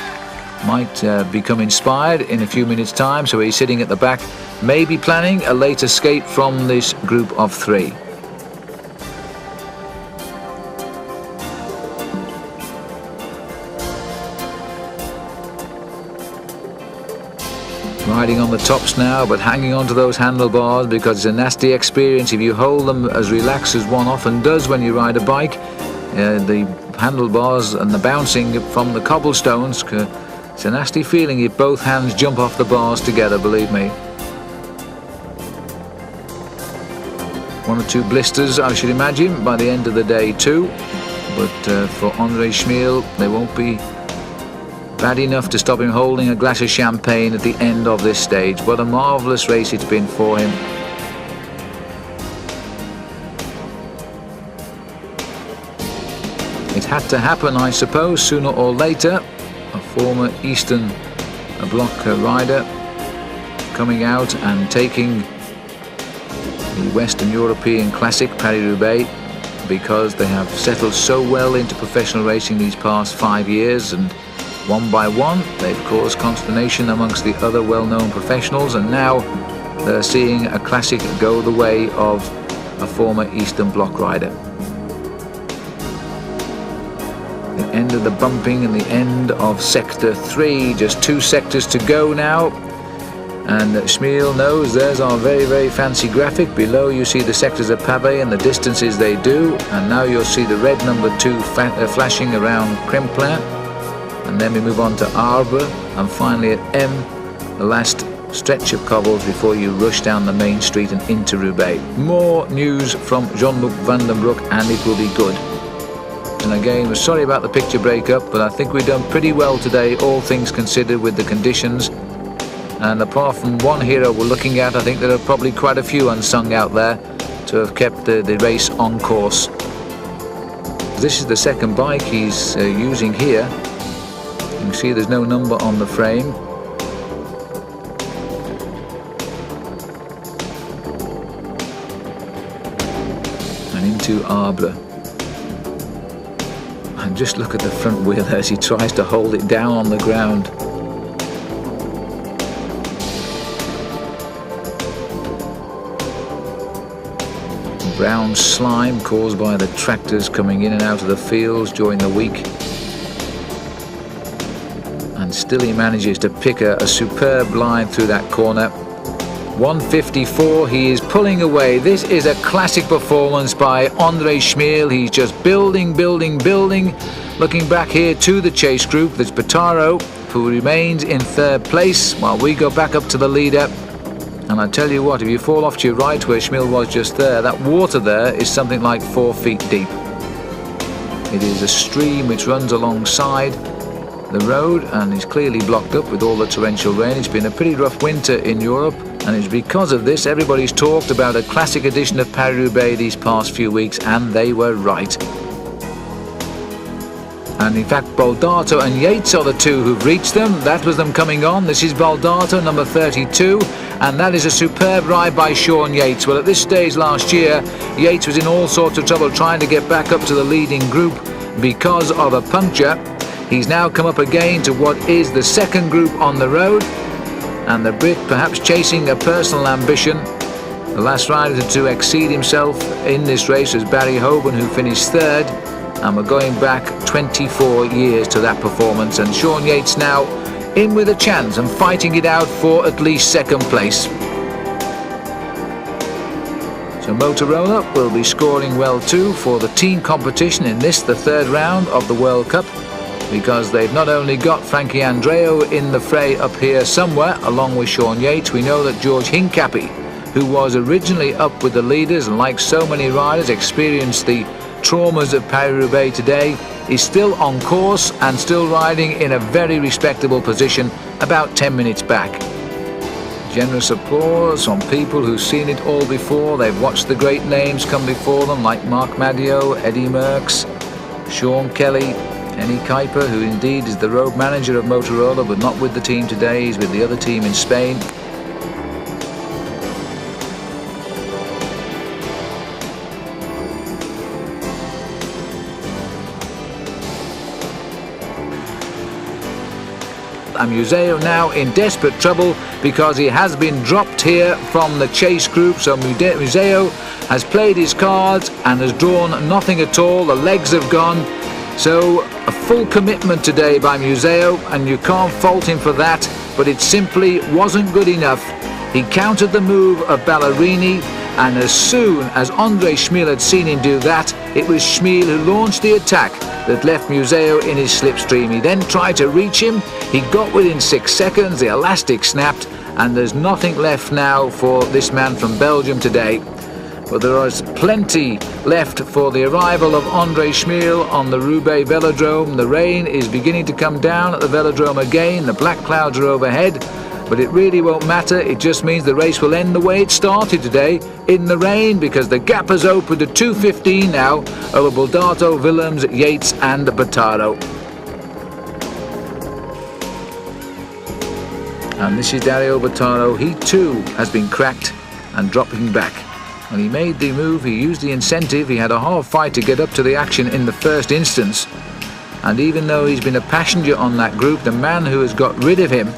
might become inspired in a few minutes' time, so he's sitting at the back, maybe planning a late escape from this group of 3. Riding on the tops now, but hanging on to those handlebars, because it's a nasty experience if you hold them as relaxed as one often does when you ride a bike. The handlebars and the bouncing from the cobblestones, it's a nasty feeling if both hands jump off the bars together, believe me. 1 or 2 blisters, I should imagine, by the end of the day too. But for Andre Schmiel, they won't be bad enough to stop him holding a glass of champagne at the end of this stage. What a marvellous race it's been for him. It had to happen, I suppose, sooner or later. A former Eastern Bloc rider coming out and taking the Western European Classic Paris Roubaix, because they have settled so well into professional racing these past 5 years, and one by one they've caused consternation amongst the other well-known professionals, and now they're seeing a classic go the way of a former Eastern Bloc rider. The end of the bumping and the end of sector 3, just 2 sectors to go now, and Schmiel knows there's our very, very fancy graphic. Below you see the sectors of pavé and the distances they do, and now you'll see the red number 2 flashing around Cremplain. And then we move on to Arbre, and finally at M, the last stretch of cobbles before you rush down the main street and into Roubaix. More news from Jean-Luc Van den Broek, and it will be good. And again, we're sorry about the picture breakup, but I think we've done pretty well today, all things considered, with the conditions. And apart from one hero we're looking at, I think there are probably quite a few unsung out there to have kept the race on course. This is the second bike he's using here. You can see there's no number on the frame. And into Arbre. And just look at the front wheel as he tries to hold it down on the ground. Brown slime caused by the tractors coming in and out of the fields during the week. And still he manages to pick a superb line through that corner. 1:54, he is pulling away. This is a classic performance by Andre Schmiel. He's just building. Looking back here to the chase group, there's Pataro, who remains in 3rd place, while we go back up to the leader. And I tell you what, if you fall off to your right where Schmiel was just there, that water there is something like 4 feet deep. It is a stream which runs alongside the road and is clearly blocked up with all the torrential rain. It's been a pretty rough winter in Europe, and it's because of this everybody's talked about a classic edition of Paris-Roubaix these past few weeks, and they were right. And in fact, Baldato and Yates are the 2 who've reached them. That was them coming on. This is Baldato, number 32, and that is a superb ride by Sean Yates. Well, at this stage last year, Yates was in all sorts of trouble trying to get back up to the leading group because of a puncture. He's now come up again to what is the 2nd group on the road, and the Brit perhaps chasing a personal ambition. The last rider to exceed himself in this race was Barry Hoban, who finished 3rd, and we're going back 24 years to that performance, and Sean Yates now in with a chance and fighting it out for at least 2nd place. So Motorola will be scoring well too for the team competition in this, the 3rd round of the World Cup, because they've not only got Frankie Andreu in the fray up here somewhere along with Sean Yates. We know that George Hincapie, who was originally up with the leaders and like so many riders experienced the traumas of Paris-Roubaix today, is still on course and still riding in a very respectable position about 10 minutes back. Generous applause from people who've seen it all before. They've watched the great names come before them like Marc Madiot, Eddie Merckx, Sean Kelly, Henny Kuiper, who indeed is the road manager of Motorola but not with the team today. He's with the other team in Spain. and Museo now in desperate trouble because he has been dropped here from the chase group. So Museo has played his cards and has drawn nothing at all. The legs have gone. So a full commitment today by Museo, and you can't fault him for that, but it simply wasn't good enough. He countered the move of Ballerini, and as soon as Andre Schmil had seen him do that, it was Schmil who launched the attack that left Museo in his slipstream. He then tried to reach him. He got within 6 seconds, the elastic snapped, and there's nothing left now for this man from Belgium today. But there is plenty left for the arrival of Andre Schmil on the Roubaix Velodrome. The rain is beginning to come down at the Velodrome again. The black clouds are overhead, but it really won't matter. It just means the race will end the way it started today, in the rain, because the gap has opened to 2:15 now over Baldato, Willems, Yates and Bottaro. And this is Dario Bottaro. He too has been cracked and dropping back. When he made the move, he used the incentive. He had a hard fight to get up to the action in the first instance. And even though he's been a passenger on that group, the man who has got rid of him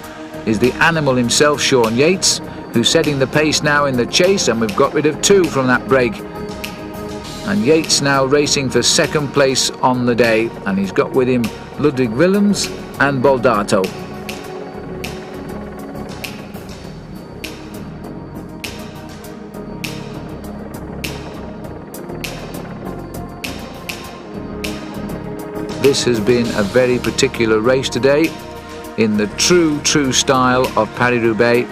is the animal himself, Sean Yates, who's setting the pace now in the chase, and we've got rid of 2 from that break. And Yates now racing for second place on the day, and he's got with him Ludwig Willems and Baldato. This has been a very particular race today, in the true style of Paris Roubaix.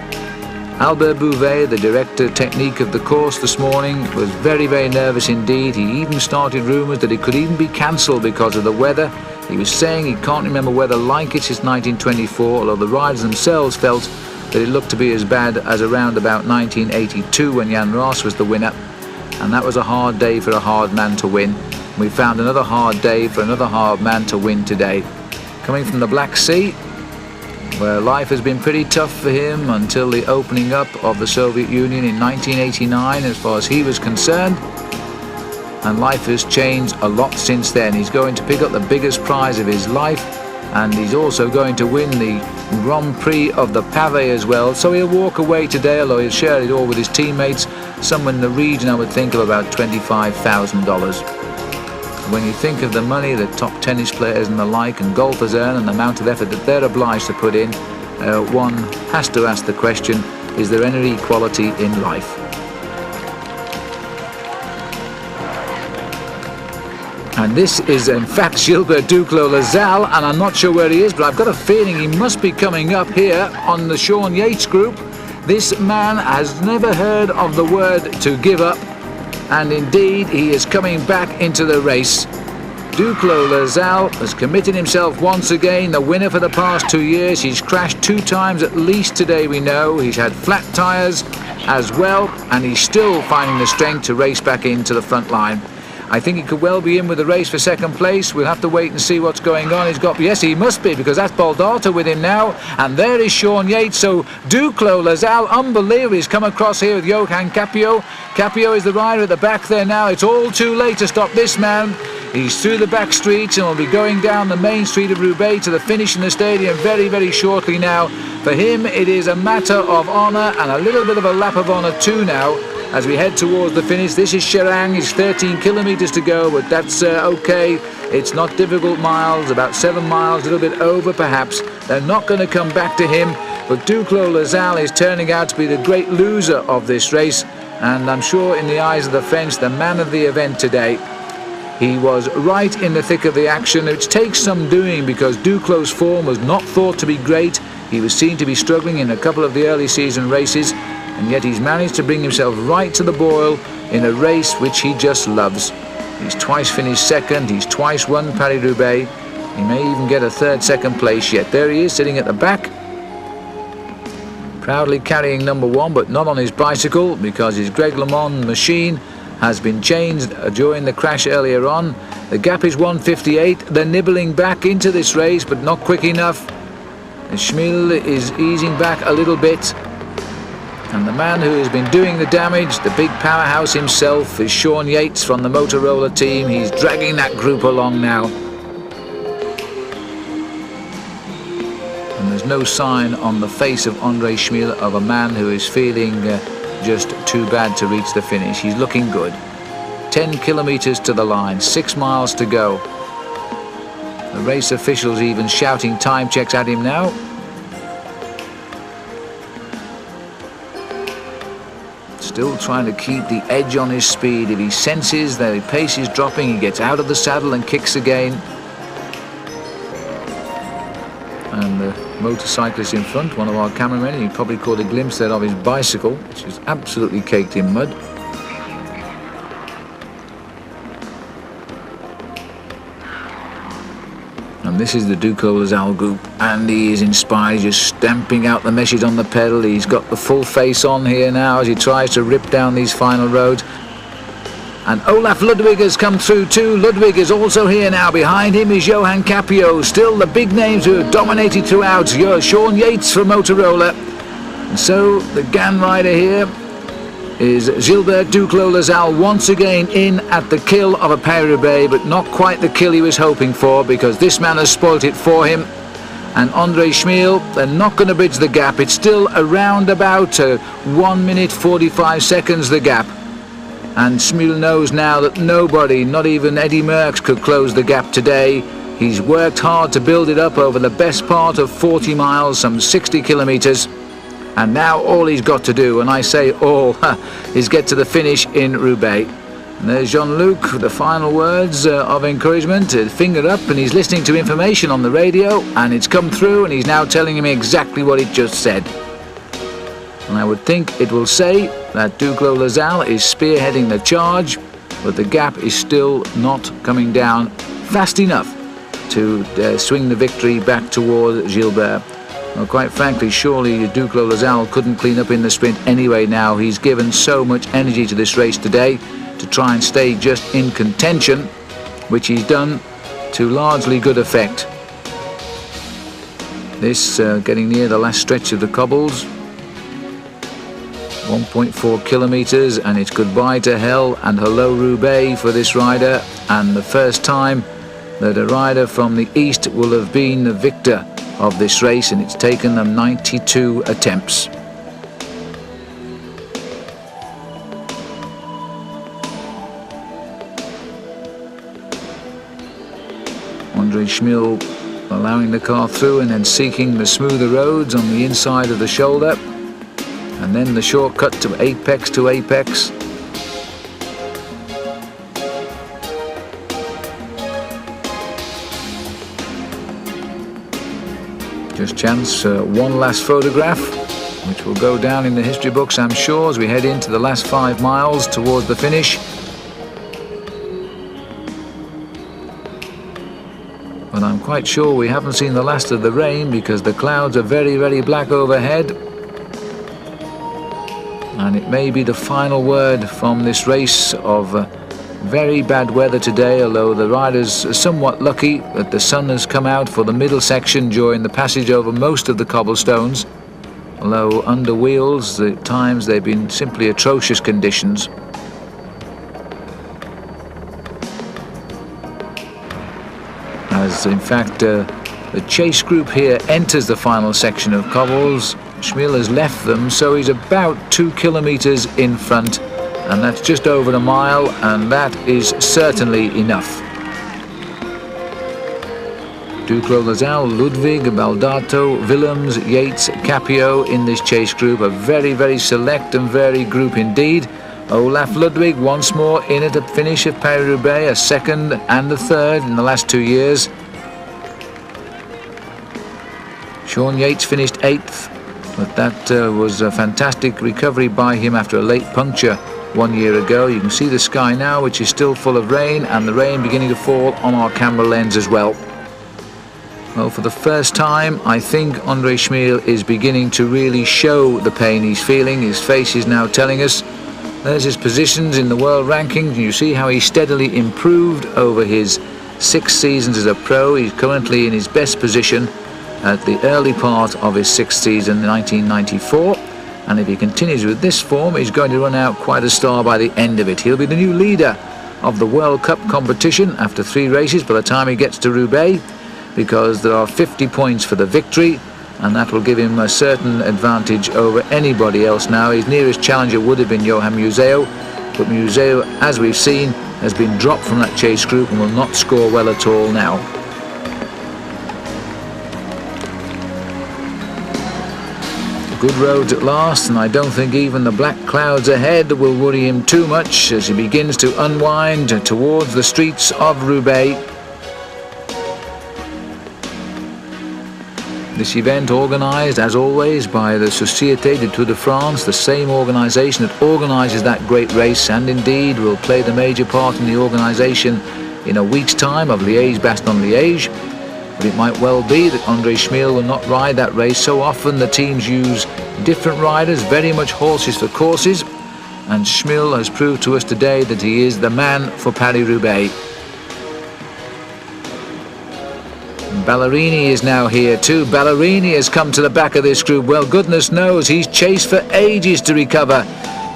Albert Bouvet, the director technique of the course this morning, was very nervous indeed. He even started rumours that it could even be cancelled because of the weather. He was saying he can't remember weather like it since 1924, although the riders themselves felt that it looked to be as bad as around about 1982 when Jan Ross was the winner. And that was a hard day for a hard man to win. We found another hard day for another hard man to win today. Coming from the Black Sea, where life has been pretty tough for him until the opening up of the Soviet Union in 1989 as far as he was concerned. And life has changed a lot since then. He's going to pick up the biggest prize of his life, and he's also going to win the Grand Prix of the Pavé as well. So he'll walk away today, although he'll share it all with his teammates, somewhere in the region I would think of about $25,000. When you think of the money that top tennis players and the like and golfers earn and the amount of effort that they're obliged to put in, one has to ask the question, is there any equality in life? And this is in fact Gilbert Duclos-Lassalle, and I'm not sure where he is, but I've got a feeling he must be coming up here on the Sean Yates group. This man has never heard of the word to give up, and indeed he is coming back into the race. Duclos-Lassalle has committed himself once again, the winner for the past 2 years. He's crashed 2 times at least today, we know. He's had flat tyres as well, and he's still finding the strength to race back into the front line. I think he could well be in with the race for second place. We'll have to wait and see what's going on. He's got, yes, he must be, because that's Baldato with him now, and there is Sean Yates. So Duclos-Lassalle, unbelievable. He's come across here with Johan Capio. Capio is the rider at the back there now. It's all too late to stop this man. He's through the back streets and will be going down the main street of Roubaix to the finish in the stadium very shortly now. For him, it is a matter of honour, and a little bit of a lap of honour too now, as we head towards the finish. This is Cherang. It's 13 kilometres to go, but that's okay. It's not difficult miles, about 7 miles, a little bit over perhaps. They're not going to come back to him, but Duclos-Lassalle is turning out to be the great loser of this race, and I'm sure in the eyes of the French, the man of the event today. He was right in the thick of the action, which takes some doing because Duclos' form was not thought to be great. He was seen to be struggling in a couple of the early season races, and yet he's managed to bring himself right to the boil in a race which he just loves. He's twice finished second, he's twice won Paris-Roubaix. He may even get a third second place yet. There he is sitting at the back, proudly carrying number 1, but not on his bicycle because his Greg LeMond machine has been changed during the crash earlier on. The gap is 1:58. They're nibbling back into this race, but not quick enough. And Schmil is easing back a little bit. And the man who has been doing the damage, the big powerhouse himself, is Sean Yates from the Motorola team. He's dragging that group along now. and there's no sign on the face of Andre Schmiel of a man who is feeling just too bad to reach the finish. He's looking good. 10 kilometers to the line, 6 miles to go. The race officials even shouting time checks at him now. Still trying to keep the edge on his speed. If he senses that the pace is dropping, he gets out of the saddle and kicks again. And the motorcyclist in front, one of our cameramen, he probably caught a glimpse there of his bicycle, which is absolutely caked in mud. And this is the Duclos Lazal group, and he is inspired, just stamping out the message on the pedal. He's got the full face on here now as he tries to rip down these final roads. And Olaf Ludwig has come through too. Ludwig is also here now. Behind him is Johan Capio. Still the big names who have dominated throughout. Sean Yates from Motorola. And so the GAN rider here is Gilbert Duclos Lazal once again in at the kill of a Paris-Roubaix, but not quite the kill he was hoping for, because this man has spoilt it for him. And Andre Schmiel, they're not going to bridge the gap. It's still around about 1 minute 45 seconds the gap. And Schmiel knows now that nobody, not even Eddie Merckx, could close the gap today. He's worked hard to build it up over the best part of 40 miles, some 60 kilometers. And now all he's got to do, and I say all, is get to the finish in Roubaix. And there's Jean-Luc with the final words of encouragement, finger up, and he's listening to information on the radio, and it's come through, and he's now telling me exactly what it just said. And I would think it will say that Duclos Lazal is spearheading the charge, but the gap is still not coming down fast enough to swing the victory back toward Gilbert. Well, quite frankly, surely Duclos Lazal couldn't clean up in the sprint anyway now. He's given so much energy to this race today to try and stay just in contention, which he's done to largely good effect. This getting near the last stretch of the cobbles. 1.4 kilometers, and it's goodbye to hell and hello Roubaix for this rider, and the first time that a rider from the east will have been the victor of this race, and it's taken them 92 attempts. Andre Schmiel allowing the car through and then seeking the smoother roads on the inside of the shoulder, and then the shortcut to apex to apex. Just chance one last photograph, which will go down in the history books, I'm sure, as we head into the last 5 miles towards the finish. But I'm quite sure we haven't seen the last of the rain, because the clouds are very, very black overhead. And it may be the final word from this race of very bad weather today, although the riders are somewhat lucky that the sun has come out for the middle section during the passage over most of the cobblestones, although under wheels at times they've been simply atrocious conditions. As in fact the chase group here enters the final section of cobbles, Schmiel has left them, so he's about 2 kilometers in front, and that's just over a mile, and that is certainly enough. Duclos Lazal, Ludwig, Baldato, Willems, Yates, Capio in this chase group, a very, very select and varied group indeed. Olaf Ludwig once more in at the finish of Paris-Roubaix, a second and a third in the last 2 years. Sean Yates finished 8th, but that was a fantastic recovery by him after a late puncture 1 year ago. You can see the sky now, which is still full of rain, and the rain beginning to fall on our camera lens as well. Well, for the first time, I think Andre Schmiel is beginning to really show the pain he's feeling. His face is now telling us. There's his positions in the world rankings. You see how he steadily improved over his 6 seasons as a pro. He's currently in his best position at the early part of his 6th season in 1994. And if he continues with this form, he's going to run out quite a star by the end of it. He'll be the new leader of the World Cup competition after 3 races by the time he gets to Roubaix, because there are 50 points for the victory and that will give him a certain advantage over anybody else now. His nearest challenger would have been Johan Museo, but Museo, as we've seen, has been dropped from that chase group and will not score well at all now. Good roads at last, and I don't think even the black clouds ahead will worry him too much as he begins to unwind towards the streets of Roubaix. This event organised, as always, by the Société du Tour de France, the same organisation that organises that great race, and indeed will play the major part in the organisation in a week's time of Liège-Bastogne-Liège. But it might well be that André Schmil will not ride that race. So often the teams use different riders, very much horses for courses, and Schmil has proved to us today that he is the man for Paris Roubaix. Ballerini is now here too. Ballerini has come to the back of this group. Well, goodness knows he's chased for ages to recover,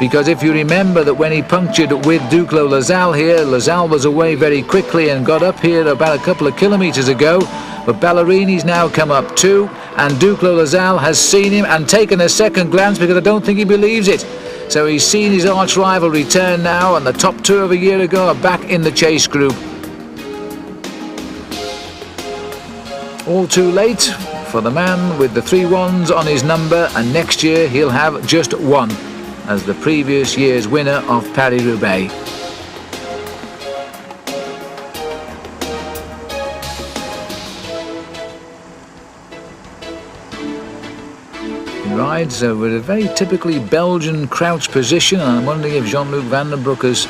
because if you remember that when he punctured with Duclos-Lassalle here, Lassalle was away very quickly and got up here about a couple of kilometres ago. But Ballerini's now come up too, and Duclos-Lassalle has seen him and taken a second glance, because I don't think he believes it. So he's seen his arch rival return now, and the top two of a year ago are back in the chase group. All too late for the man with the 3 1s on his number, and next year he'll have just 1 as the previous year's winner of Paris Roubaix. He rides with a very typically Belgian crouch position, and I'm wondering if Jean-Luc Van den Broek has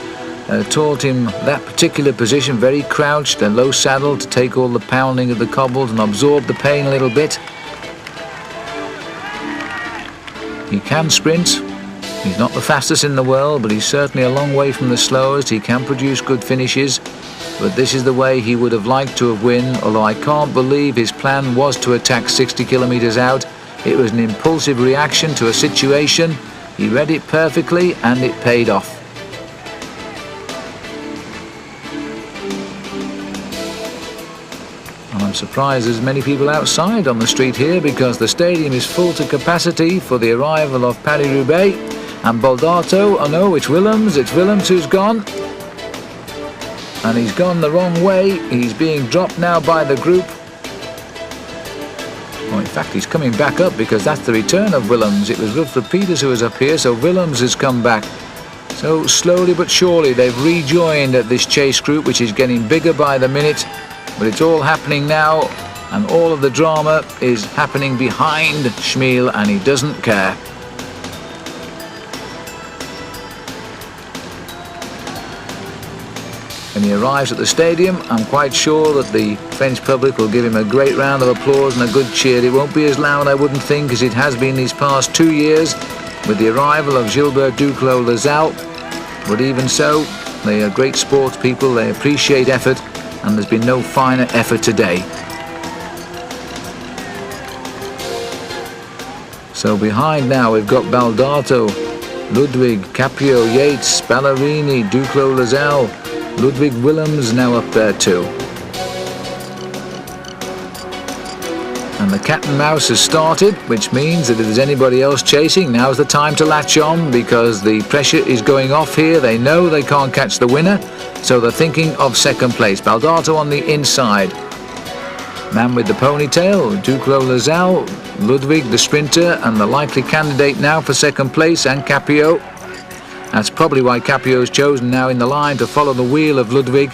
taught him that particular position, very crouched and low saddle, to take all the pounding of the cobbles and absorb the pain a little bit. He can sprint. He's not the fastest in the world, but he's certainly a long way from the slowest. He can produce good finishes, but this is the way he would have liked to have won, although I can't believe his plan was to attack 60 kilometres out. It was an impulsive reaction to a situation. He read it perfectly and it paid off. And I'm surprised there's many people outside on the street here, because the stadium is full to capacity for the arrival of Paris Roubaix. And Baldato, oh no, it's Willems who's gone. And he's gone the wrong way. He's being dropped now by the group. Well, in fact, he's coming back up, because that's the return of Willems. It was Wilfred Peters who was up here, so Willems has come back. So slowly but surely they've rejoined this chase group, which is getting bigger by the minute. But it's all happening now, and all of the drama is happening behind Schmil, and he doesn't care. When he arrives at the stadium, I'm quite sure that the French public will give him a great round of applause and a good cheer. It won't be as loud, I wouldn't think, as it has been these past 2 years with the arrival of Gilbert Duclos-Lassalle. But even so, they are great sports people, they appreciate effort, and there's been no finer effort today. So behind now we've got Baldato, Ludwig, Capio, Yates, Ballerini, Duclos-Lassalle, Ludwig Willems now up there too. And the cat and mouse has started, which means that if there's anybody else chasing, now's the time to latch on, because the pressure is going off here. They know they can't catch the winner, so they're thinking of second place. Baldato on the inside. Man with the ponytail, Duclos-Lassalle, Ludwig the sprinter, and the likely candidate now for second place, and Capio. That's probably why Capio's chosen now in the line to follow the wheel of Ludwig.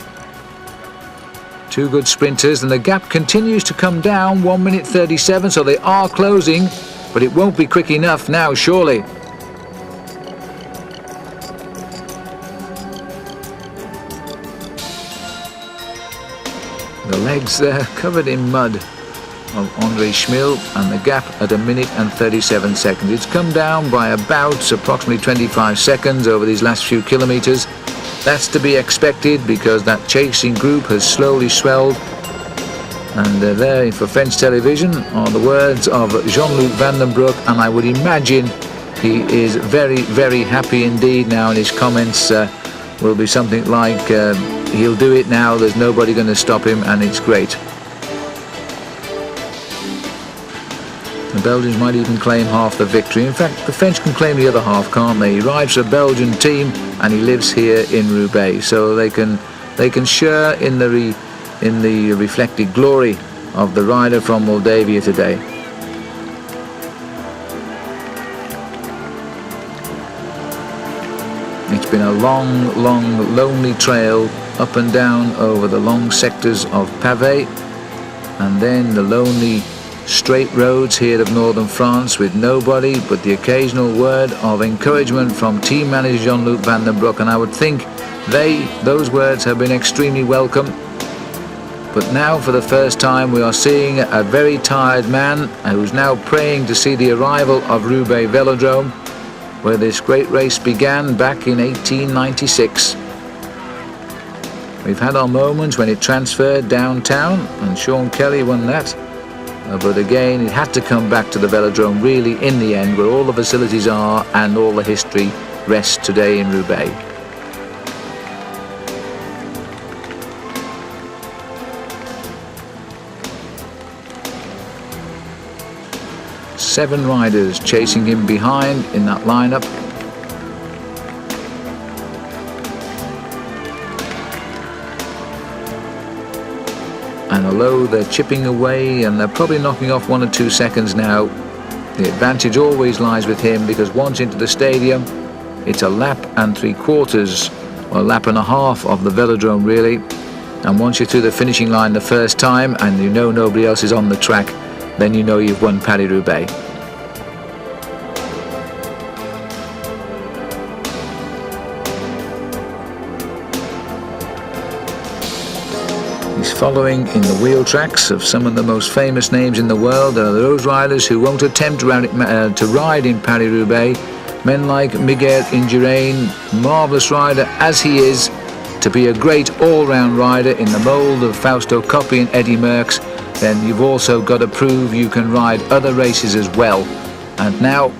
2 good sprinters, and the gap continues to come down, 1 minute 37, so they are closing, but it won't be quick enough now, surely. The legs there covered in mud of André Schmil, and the gap at 1 minute and 37 seconds. It's come down by about approximately 25 seconds over these last few kilometres. That's to be expected, because that chasing group has slowly swelled. And there for French television are the words of Jean-Luc Van den Broek, and I would imagine he is very, very happy indeed now, and his comments will be something like, he'll do it now, there's nobody going to stop him, and it's great. Belgians might even claim half the victory. In fact, the French can claim the other half, can't they? He rides for a Belgian team and he lives here in Roubaix, so they can share in the reflected glory of the rider from Moldavia today. It's been a long, lonely trail up and down over the long sectors of pavé, and then the lonely straight roads here of northern France with nobody but the occasional word of encouragement from team manager Jean-Luc Van den Broek, and I would think those words have been extremely welcome. But now for the first time we are seeing a very tired man who's now praying to see the arrival of Roubaix Velodrome, where this great race began back in 1896. We've had our moments when it transferred downtown, and Sean Kelly won that. But again, it had to come back to the Velodrome really in the end, where all the facilities are and all the history rests today in Roubaix. Seven riders chasing him behind in that lineup. And although they're chipping away and they're probably knocking off 1 or 2 seconds now, the advantage always lies with him, because once into the stadium it's a lap and 3/4 or a lap and a half of the Velodrome really, and once you're through the finishing line the first time and you know nobody else is on the track, then you know you've won Paris Roubaix. He's following in the wheel tracks of some of the most famous names in the world. There are those riders who won't attempt to ride in Paris Roubaix. Men like Miguel Indurain, marvellous rider as he is, to be a great all-round rider in the mould of Fausto Coppi and Eddy Merckx, then you've also got to prove you can ride other races as well. And now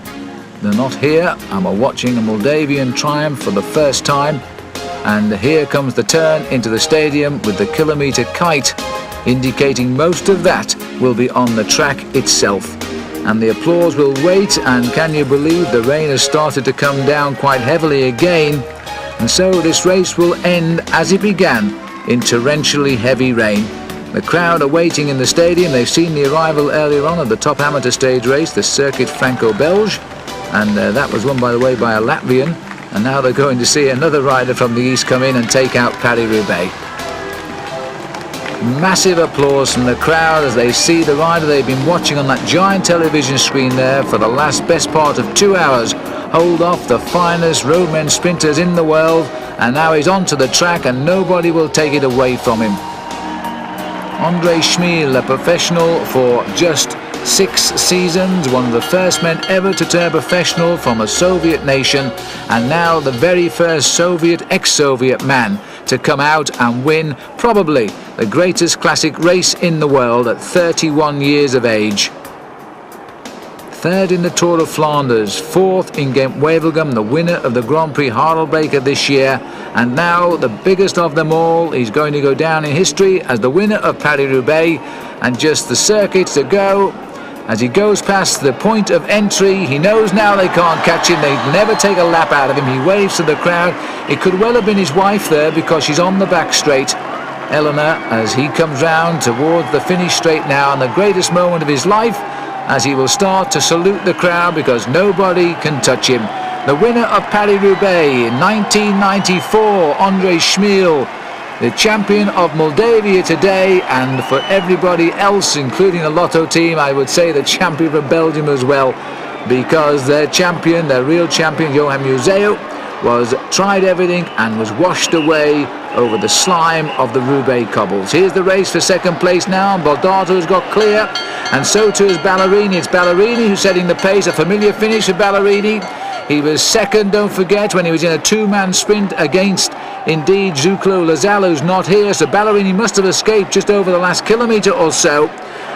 they're not here, and we're watching a Moldavian triumph for the first time. And here comes the turn into the stadium with the kilometre kite, indicating most of that will be on the track itself. And the applause will wait, and can you believe the rain has started to come down quite heavily again, and so this race will end as it began, in torrentially heavy rain. The crowd are waiting in the stadium. They've seen the arrival earlier on of the top amateur stage race, the Circuit Franco-Belge, and that was won, by the way, by a Latvian. And now they're going to see another rider from the east come in and take out Paris Roubaix. Massive applause from the crowd as they see the rider they've been watching on that giant television screen there for the best part of 2 hours hold off the finest roadmen sprinters in the world, and now he's onto the track and nobody will take it away from him. André Schmil, a professional for just 6 seasons, one of the first men ever to turn professional from a Soviet nation, and now the very first ex-Soviet man to come out and win probably the greatest classic race in the world at 31 years of age. Third in the Tour of Flanders, fourth in Gent-Wevelgem, the winner of the Grand Prix Harelbeke this year, and now the biggest of them all, he's going to go down in history as the winner of Paris-Roubaix, and just the circuits to go. As he goes past the point of entry, he knows now they can't catch him. They never take a lap out of him. He waves to the crowd. It could well have been his wife there, because she's on the back straight, Eleanor, as he comes round towards the finish straight now, and the greatest moment of his life, as he will start to salute the crowd, because nobody can touch him. The winner of Paris-Roubaix in 1994, André Schmil, the champion of Moldavia today, and for everybody else, including the Lotto team, I would say the champion of Belgium as well, because their champion, their real champion, Johan Museeuw, tried everything and was washed away over the slime of the Roubaix cobbles. Here's the race for second place now, and Baldato has got clear, and so too is Ballerini. It's Ballerini who's setting the pace, a familiar finish for Ballerini. He was second, don't forget, when he was in a two-man sprint against, indeed, Zouclo Lazalo, who's not here, so Ballerini must have escaped just over the last kilometre or so.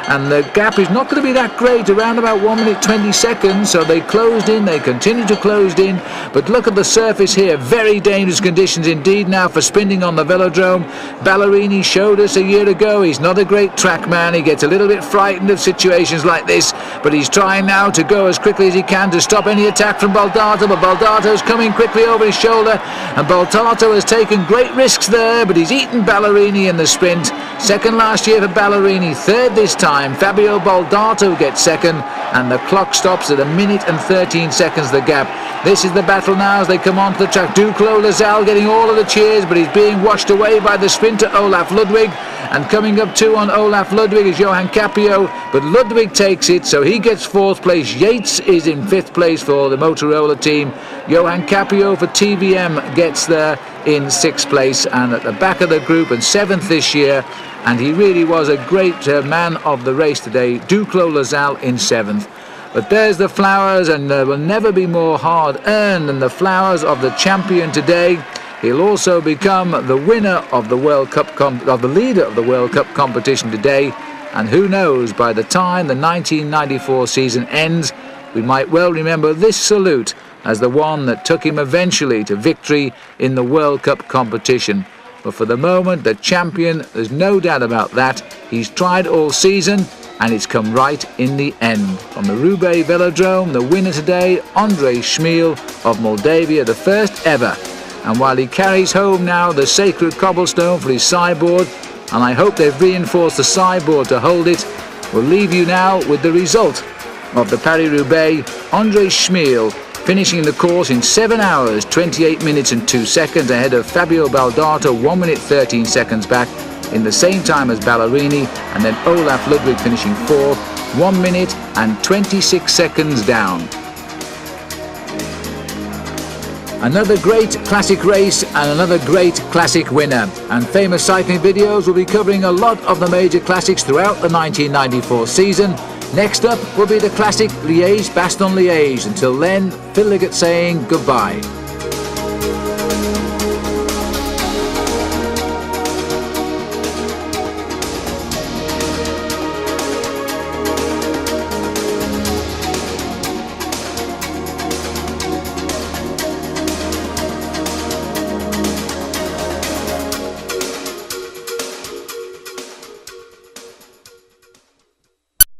and the gap is not going to be that great, around about 1 minute 20 seconds, so they closed in, they continue to close in, but look at the surface here, very dangerous conditions indeed now for sprinting on the velodrome. Ballerini showed us a year ago he's not a great track man, he gets a little bit frightened of situations like this, but he's trying now to go as quickly as he can to stop any attack from Baldato, but Baldato's coming quickly over his shoulder, and Baldato has taken great risks there, but he's eaten Ballerini in the sprint. Second last year for Ballerini, third this time. Fabio Baldato gets second, and the clock stops at 1 minute and 13 seconds the gap. This is the battle now as they come onto the track. Duclos Lazal getting all of the cheers, but he's being washed away by the sprinter Olaf Ludwig, and coming up two on Olaf Ludwig is Johan Capio, but Ludwig takes it, so he gets fourth place. Yates is in fifth place for the Motorola team. Johan Capio for TVM gets there in sixth place, and at the back of the group, and seventh this year, and he really was a great man of the race today, Duclos Lazal in seventh. But there's the flowers, and there will never be more hard-earned than the flowers of the champion today. He'll also become the winner of the World Cup, the leader of the World Cup competition today, and who knows, by the time the 1994 season ends, we might well remember this salute as the one that took him eventually to victory in the World Cup competition. But for the moment, the champion, there's no doubt about that. He's tried all season, and it's come right in the end. From the Roubaix Velodrome, the winner today, Andrei Schmil of Moldavia, the first ever. And while he carries home now the sacred cobblestone for his sideboard, and I hope they've reinforced the sideboard to hold it, we'll leave you now with the result of the Paris Roubaix. Andrei Schmil finishing the course in 7 hours, 28 minutes and 2 seconds, ahead of Fabio Baldato, 1 minute 13 seconds back, in the same time as Ballerini, and then Olaf Ludwig finishing fourth, 1 minute and 26 seconds down. Another great classic race and another great classic winner, and Famous Cycling Videos will be covering a lot of the major classics throughout the 1994 season. Next up will be the classic Liège-Bastogne-Liège. Until then, Phil Liggett saying goodbye.